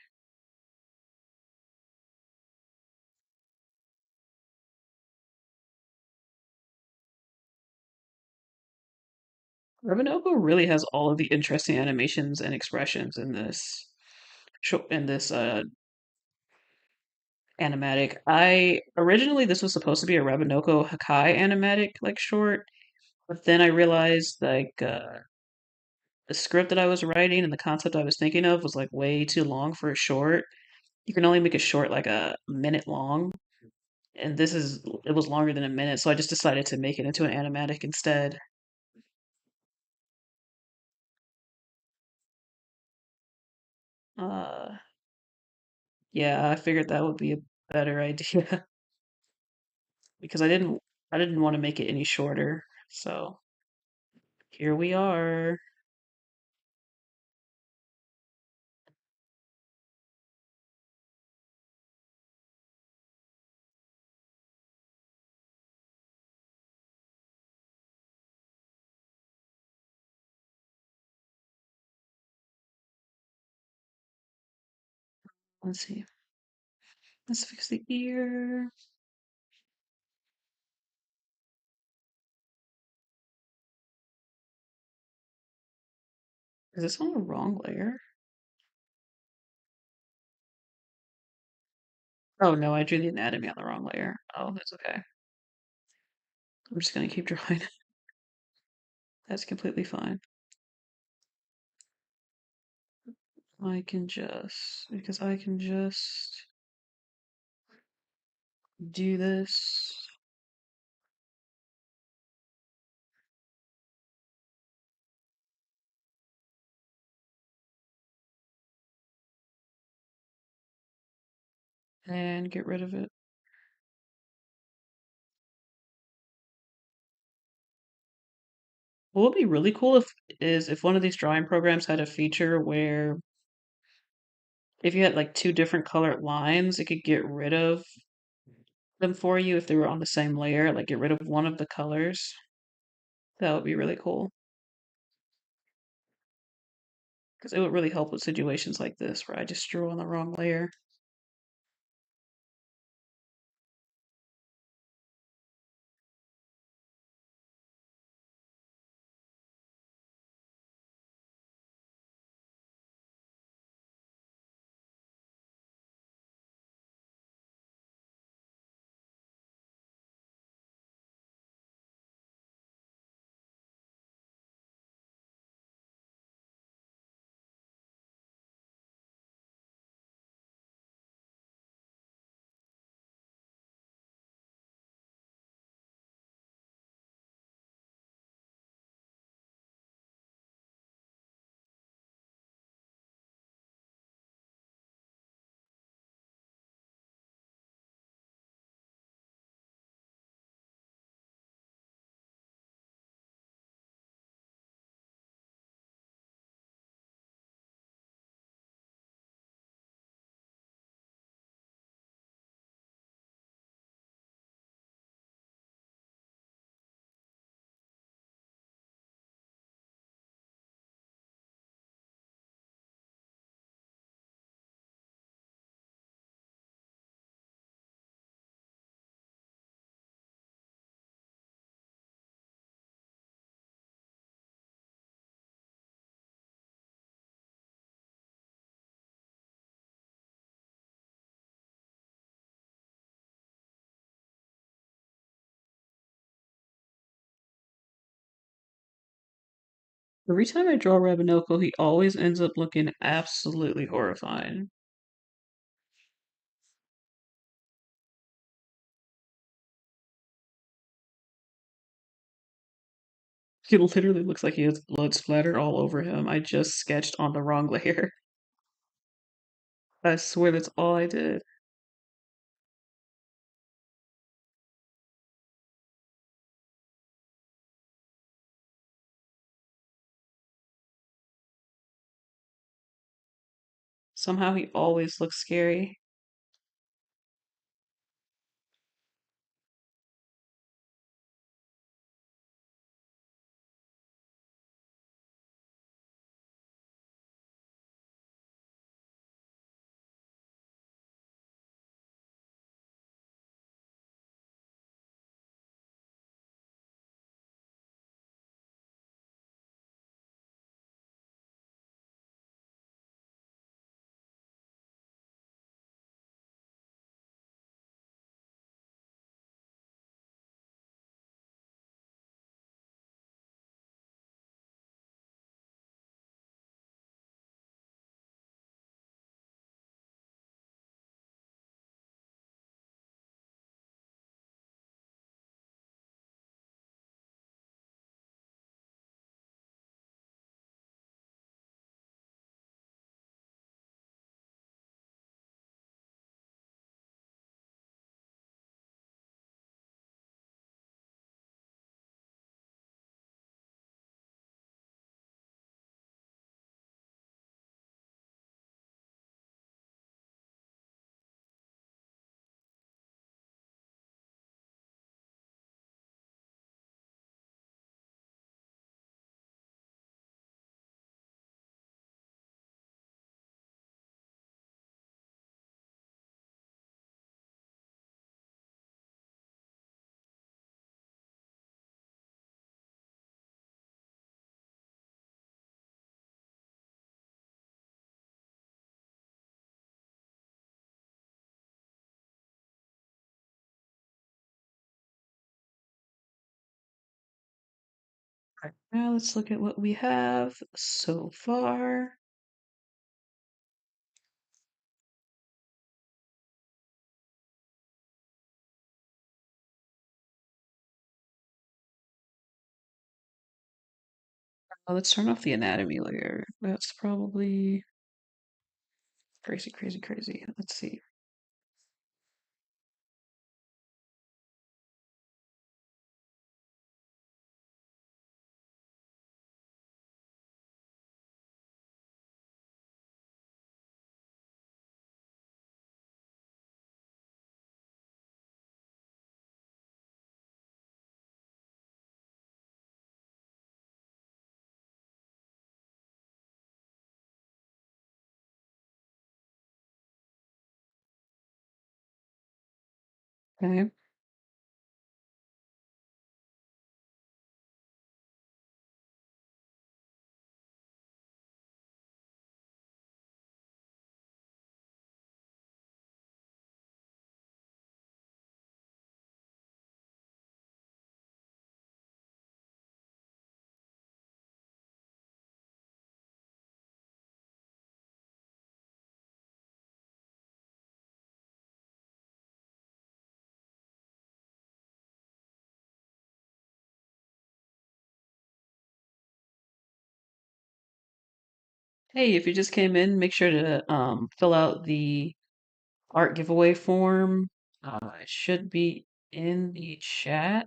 Rabanoko really has all of the interesting animations and expressions in this animatic. I originally this was supposed to be a Rabanoko Hakai animatic like short, but then I realized like the script that I was writing and the concept I was thinking of was like way too long for a short. You can only make a short like a minute long, and it was longer than a minute, so I just decided to make it into an animatic instead. Uh, yeah, I figured that would be a better idea because I didn't want to make it any shorter. So here we are. Let's see. Let's fix the ear. Is this on the wrong layer? Oh no, I drew the anatomy on the wrong layer. Oh, that's okay. I'm just gonna keep drawing. That's completely fine. I can just do this and get rid of it. What would be really cool if one of these drawing programs had a feature where if you had like two different colored lines, it could get rid of them for you if they were on the same layer, like get rid of one of the colors. That would be really cool because it would really help with situations like this where I just drew on the wrong layer. Every time I draw Rabinoko, he always ends up looking absolutely horrifying. He literally looks like he has blood splattered all over him. I just sketched on the wrong layer. I swear that's all I did. Somehow he always looks scary. Now let's look at what we have so far. Let's turn off the anatomy layer. That's probably crazy, crazy, crazy. Let's see. Okay. Hey, if you just came in, make sure to fill out the art giveaway form. It should be in the chat.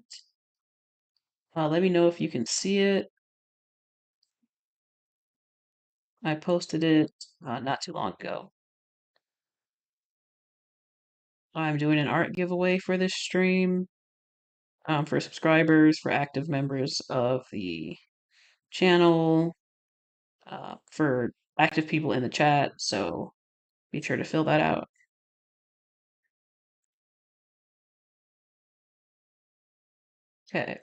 Let me know if you can see it. I posted it not too long ago. I'm doing an art giveaway for this stream for subscribers, for active members of the channel, for active people in the chat. So be sure to fill that out. Okay.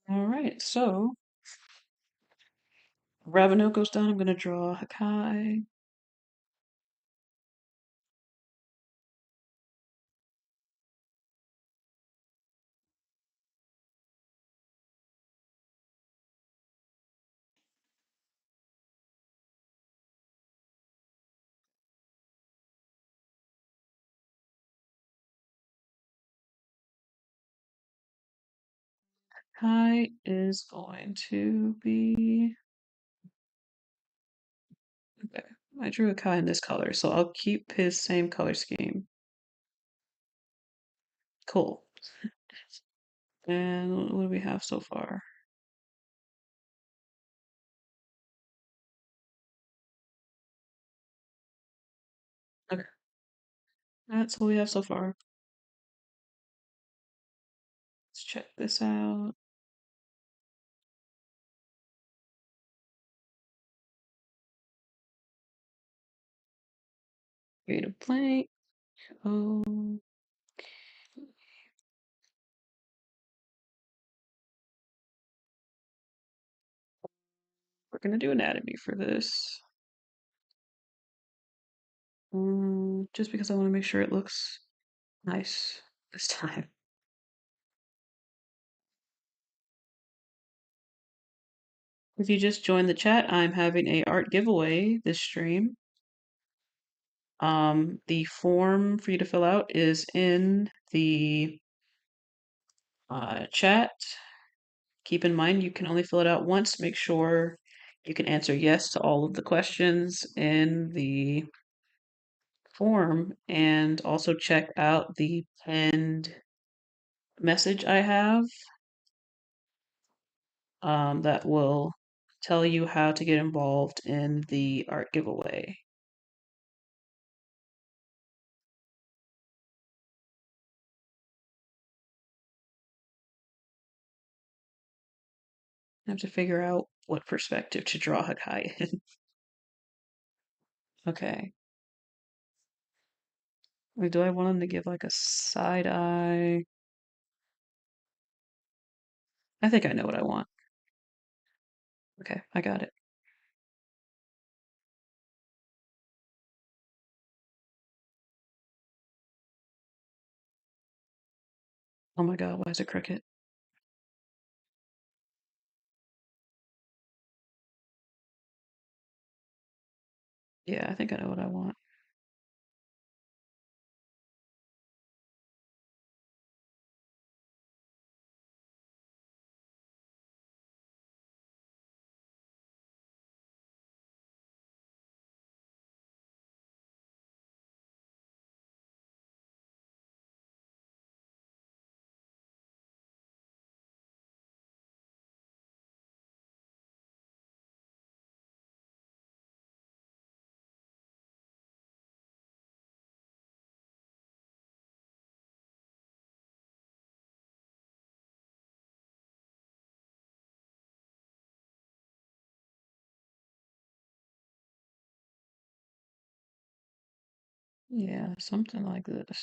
All right, so revenue goes down. I'm gonna draw Hakai. Hakai is going to be okay. I drew Hakai in this color, so I'll keep his same color scheme. Cool. And what do we have so far? Okay, that's what we have so far. Let's check this out. Create a blank. Oh, we're gonna do anatomy for this. Just because I want to make sure it looks nice this time. If you just joined the chat, I'm having a art giveaway this stream. The form for you to fill out is in the chat. Keep in mind you can only fill it out once. Make sure you can answer yes to all of the questions in the form, and also check out the pinned message I have that will tell you how to get involved in the art giveaway. I have to figure out what perspective to draw Hakai in. Okay. Like, do I want him to give like a side eye? I think I know what I want. Okay, I got it. Oh my god, why is it crooked? Yeah, I think I know what I want. Yeah, something like this.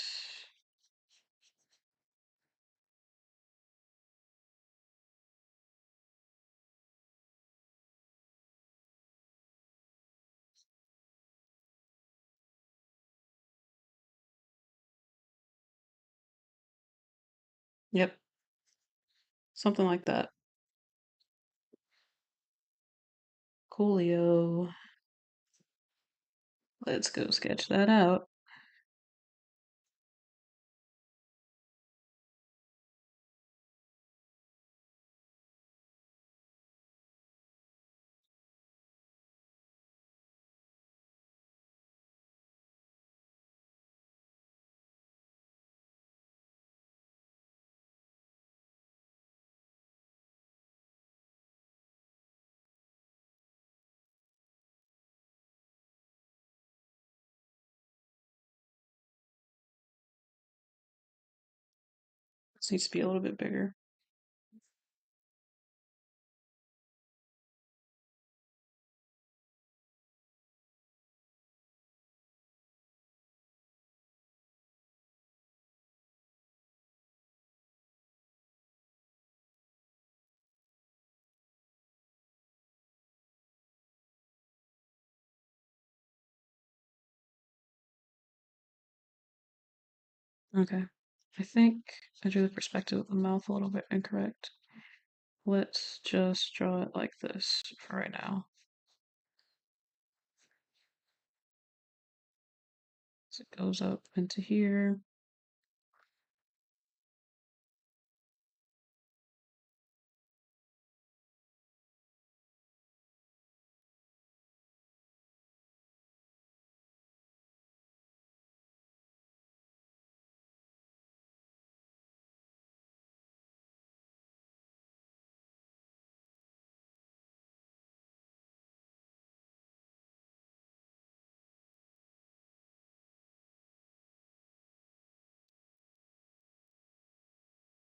Yep, something like that. Coolio. Let's go sketch that out. This needs to be a little bit bigger. Okay. I think I drew the perspective of the mouth a little bit incorrect. Let's just draw it like this for right now. So it goes up into here.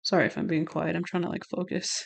Sorry if I'm being quiet. I'm trying to like focus.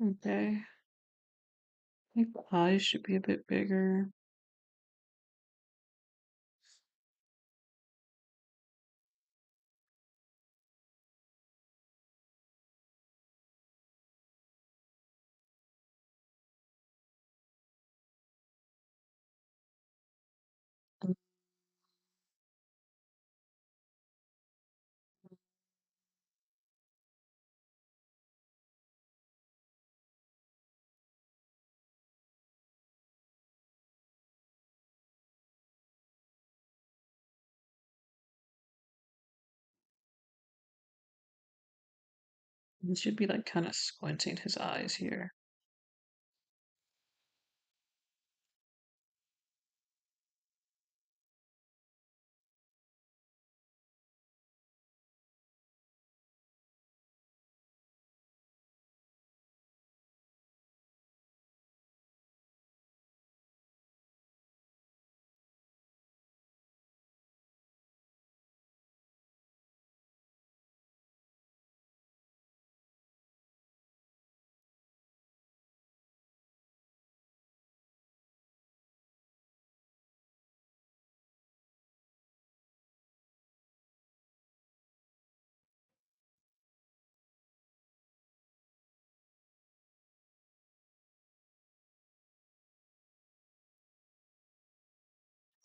Okay. I think the eyes should be a bit bigger. He should be like kind of squinting his eyes here.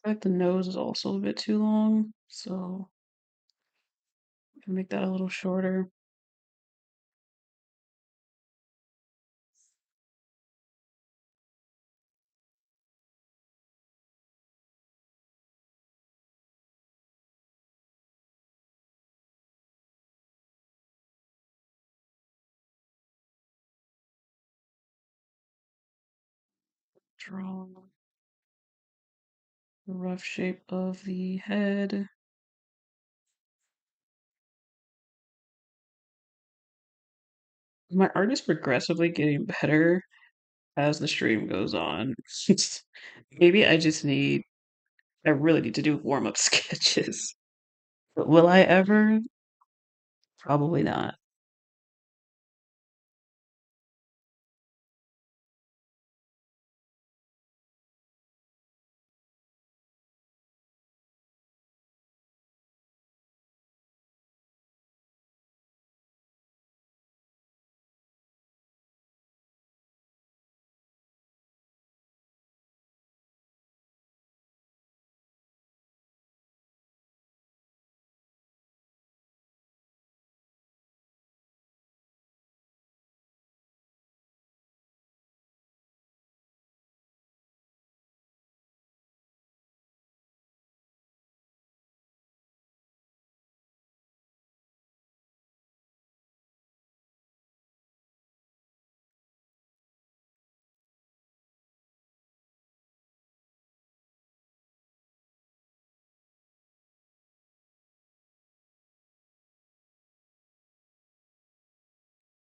I feel like the nose is also a bit too long, so I can make that a little shorter. Draw the rough shape of the head. My art is progressively getting better as the stream goes on. Maybe I really need to do warm-up sketches. But will I ever? Probably not.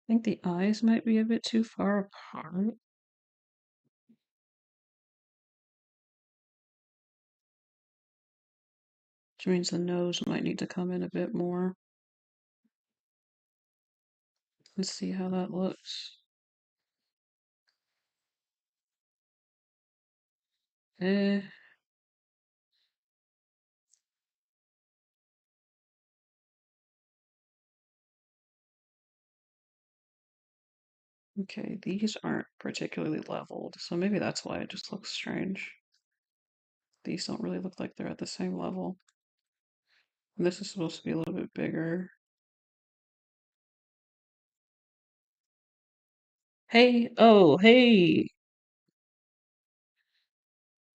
I think the eyes might be a bit too far apart, which means the nose might need to come in a bit more. Let's see how that looks. Eh, okay, these aren't particularly leveled, so maybe that's why it just looks strange. These don't really look like they're at the same level. And this is supposed to be a little bit bigger. Hey, oh, hey,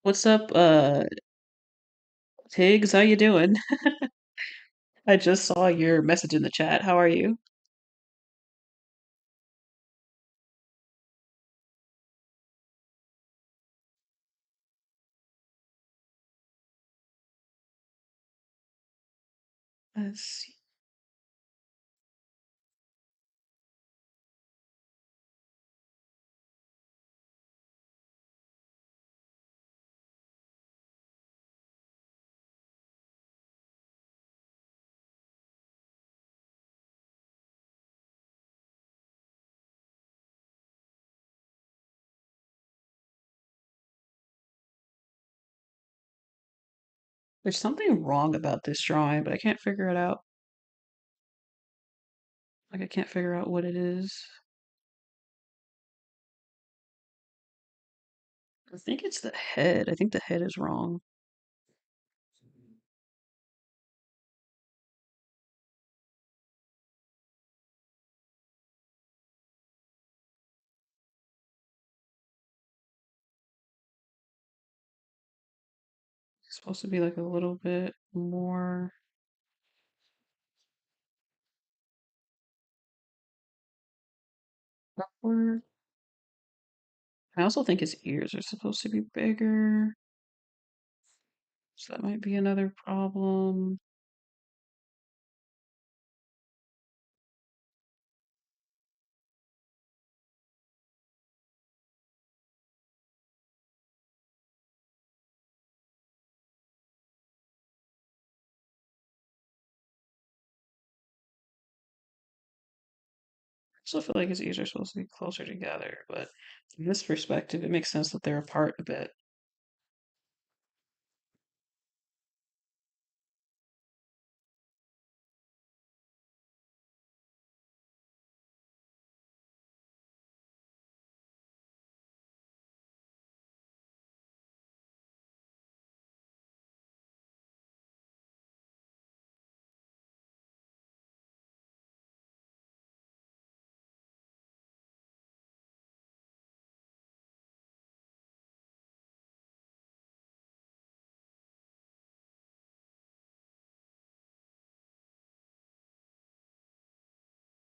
what's up, Tiggs? How you doing? I just saw your message in the chat. How are you? Let's see. There's something wrong about this drawing, but I can't figure it out. Like, I can't figure out what it is. I think it's the head. I think the head is wrong. It's supposed to be like a little bit more upward. I also think his ears are supposed to be bigger, so that might be another problem. I still feel like his ears are supposed to be closer together, but from this perspective, it makes sense that they're apart a bit.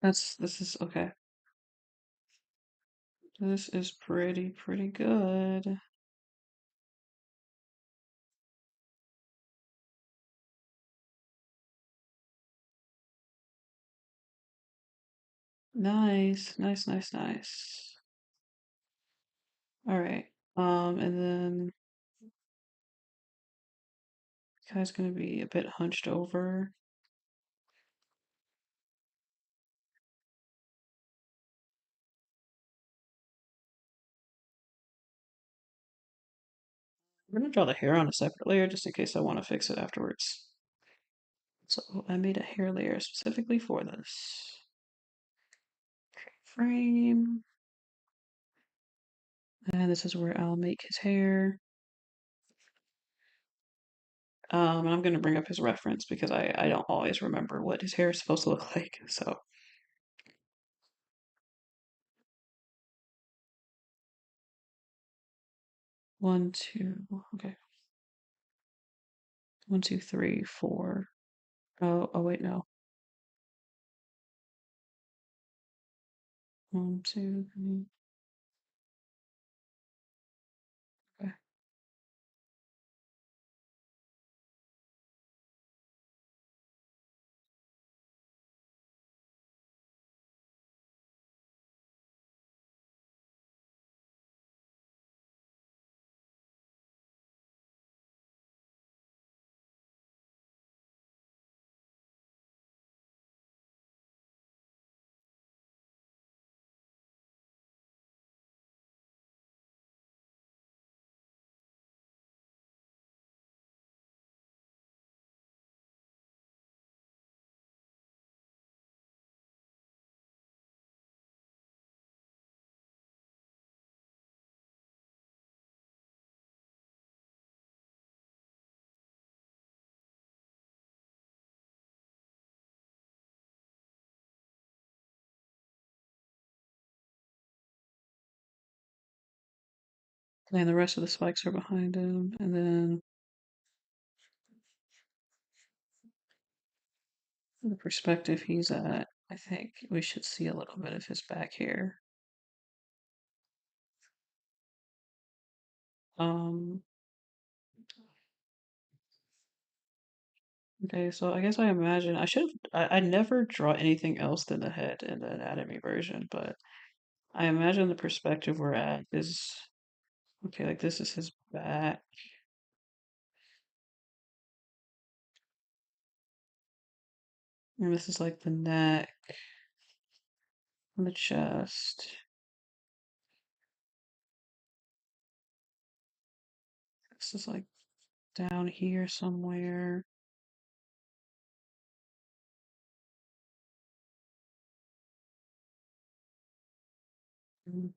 This is okay. This is pretty good. Nice. All right. And then guy's gonna be a bit hunched over. I'm gonna draw the hair on a separate layer just in case I want to fix it afterwards. So I made a hair layer specifically for this. Frame. And this is where I'll make his hair. And I'm gonna bring up his reference because I don't always remember what his hair is supposed to look like. So one, two, okay. One, two, three, four. Oh wait, no. One, two, three. Okay. And the rest of the spikes are behind him. And then the perspective he's at, I think we should see a little bit of his back here. Um, okay, so I guess I imagine I never draw anything else than the head in the anatomy version, but I imagine the perspective we're at is okay, like this is his back, and this is like the neck and the chest. This is like down here somewhere. Mm,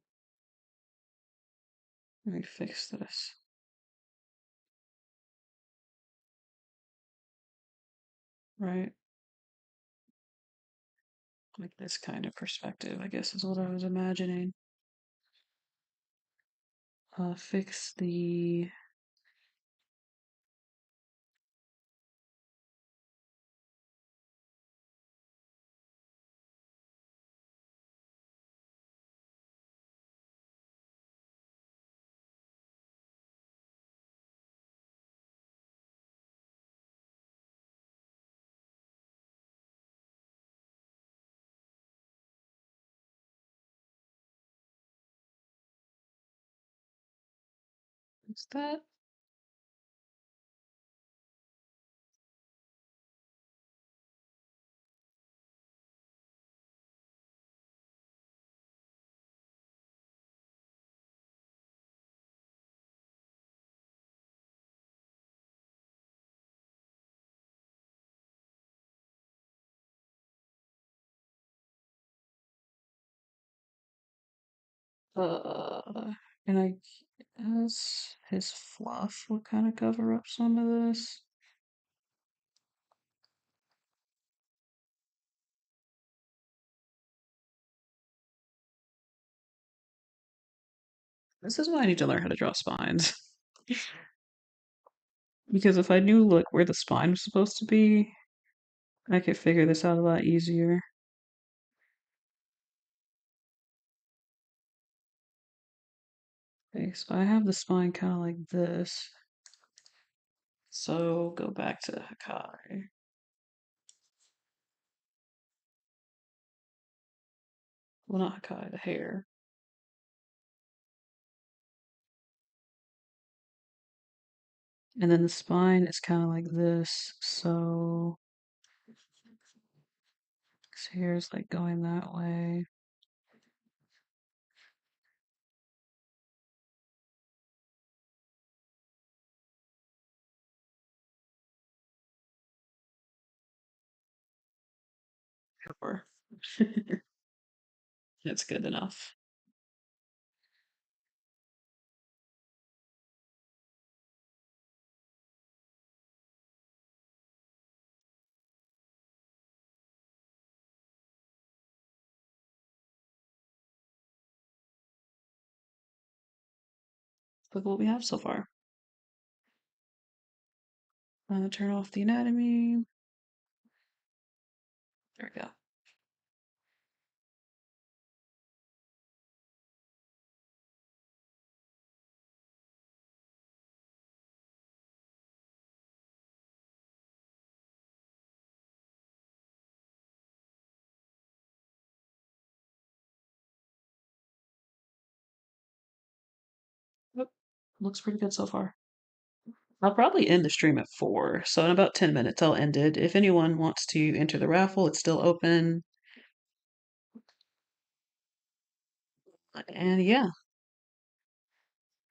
let me fix this. Right? Like this kind of perspective, I guess is what I was imagining. Fix the what's that? And I guess his fluff will kind of cover up some of this. This is why I need to learn how to draw spines. Because if I knew like where the spine was supposed to be, I could figure this out a lot easier. Okay, so I have the spine kind of like this. So go back to Hakai. Well, not Hakai, the hair. And then the spine is kind of like this. So this hair is like going that way. Sure. It's good enough. Look what we have so far. Turn off the anatomy. There we go. Yep. Looks pretty good so far. I'll probably end the stream at 4, so in about 10 minutes I'll end it. If anyone wants to enter the raffle, it's still open. And yeah,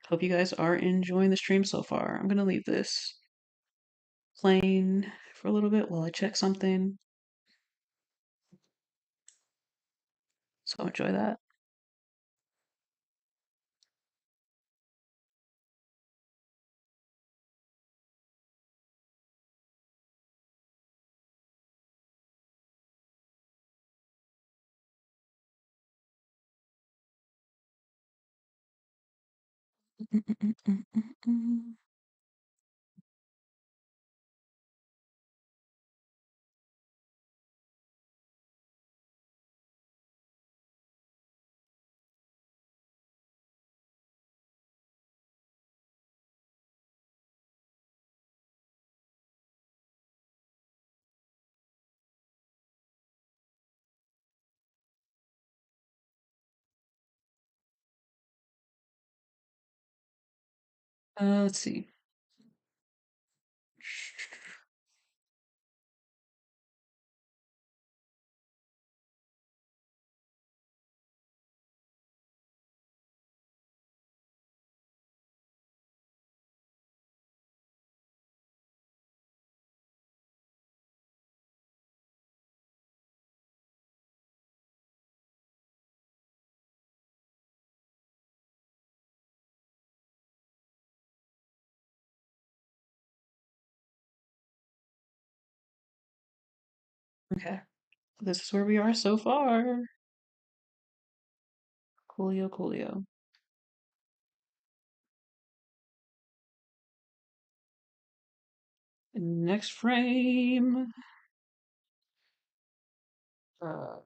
hope you guys are enjoying the stream so far. I'm gonna leave this playing for a little bit while I check something. So enjoy that. Let's see. Okay, this is where we are so far. Coolio, coolio. Next frame. Uh,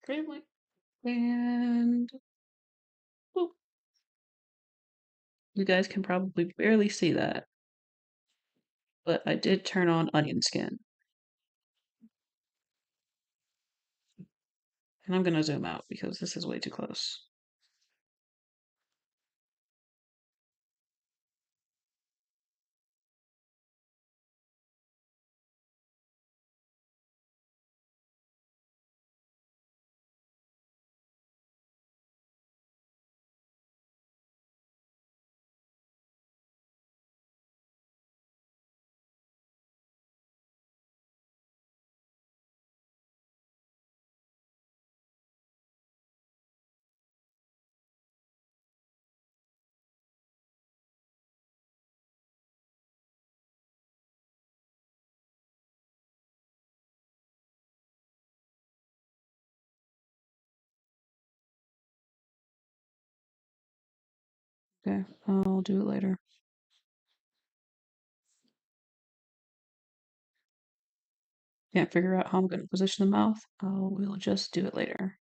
frame like and boop. You guys can probably barely see that, but I did turn on onion skin, and I'm gonna zoom out because this is way too close. Okay, I'll do it later. Can't figure out how I'm gonna position the mouth. We'll just do it later.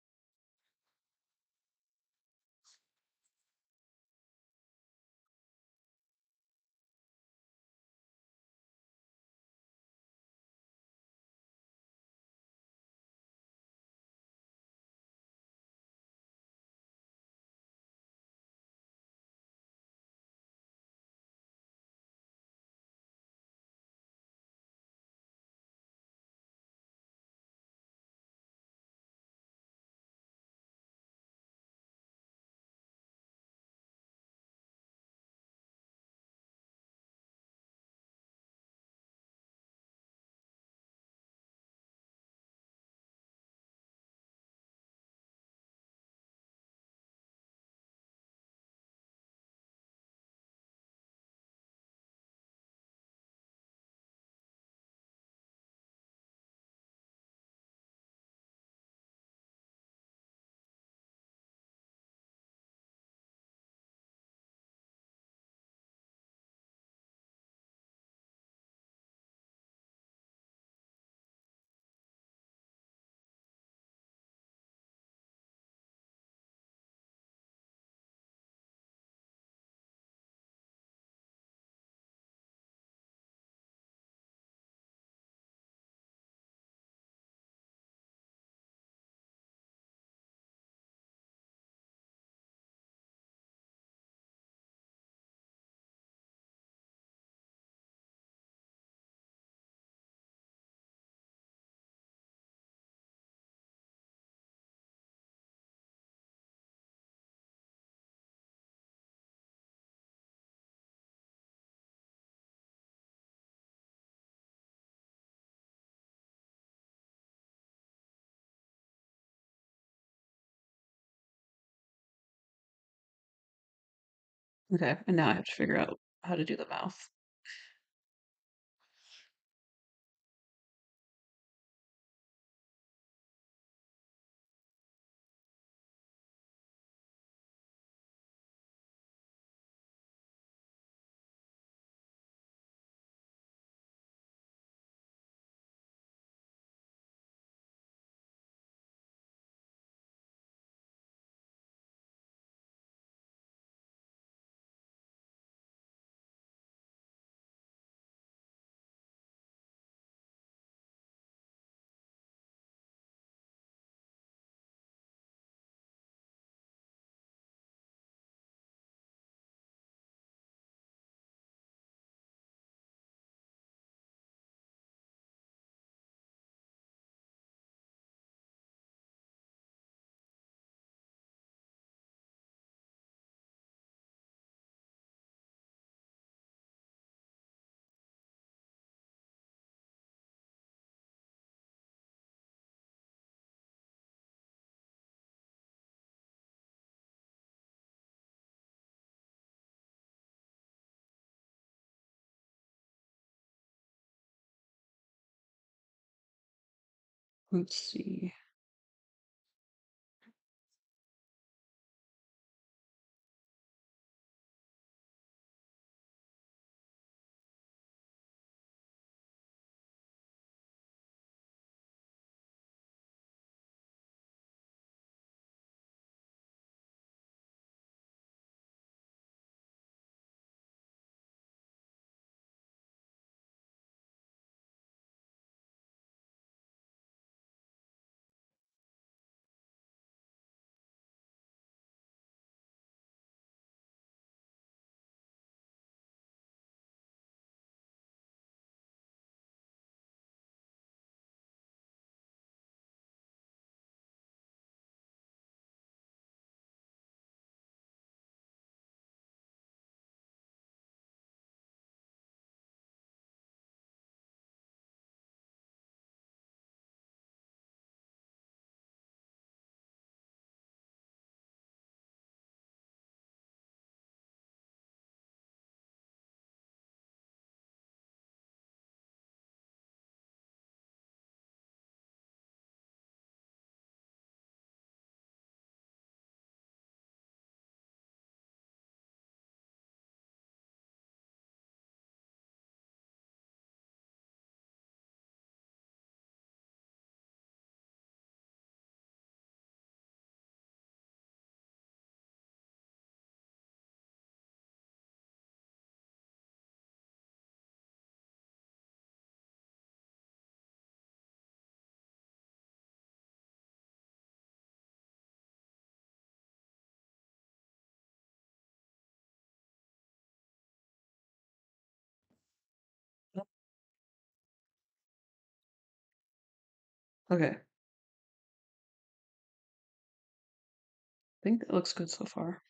Okay, and now I have to figure out how to do the mouth. Let's see. Okay, I think that looks good so far.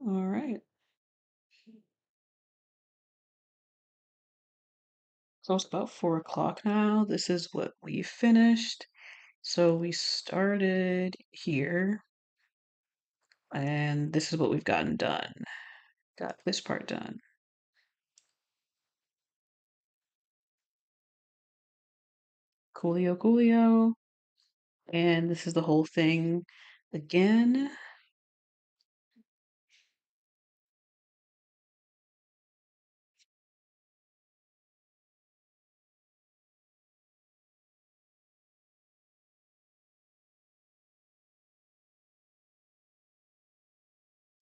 All right. So it's about 4 o'clock now. This is what we finished. So we started here, and this is what we've gotten done. Got this part done. Coolio, coolio. And this is the whole thing again.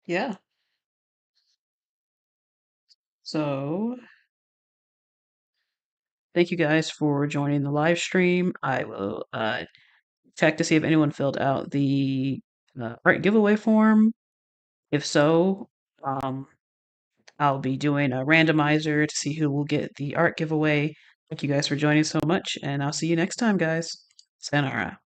Yeah. So thank you guys for joining the live stream. I will check to see if anyone filled out the art giveaway form. If so, um, I'll be doing a randomizer to see who will get the art giveaway. Thank you guys for joining so much, and I'll see you next time, guys. Sayonara.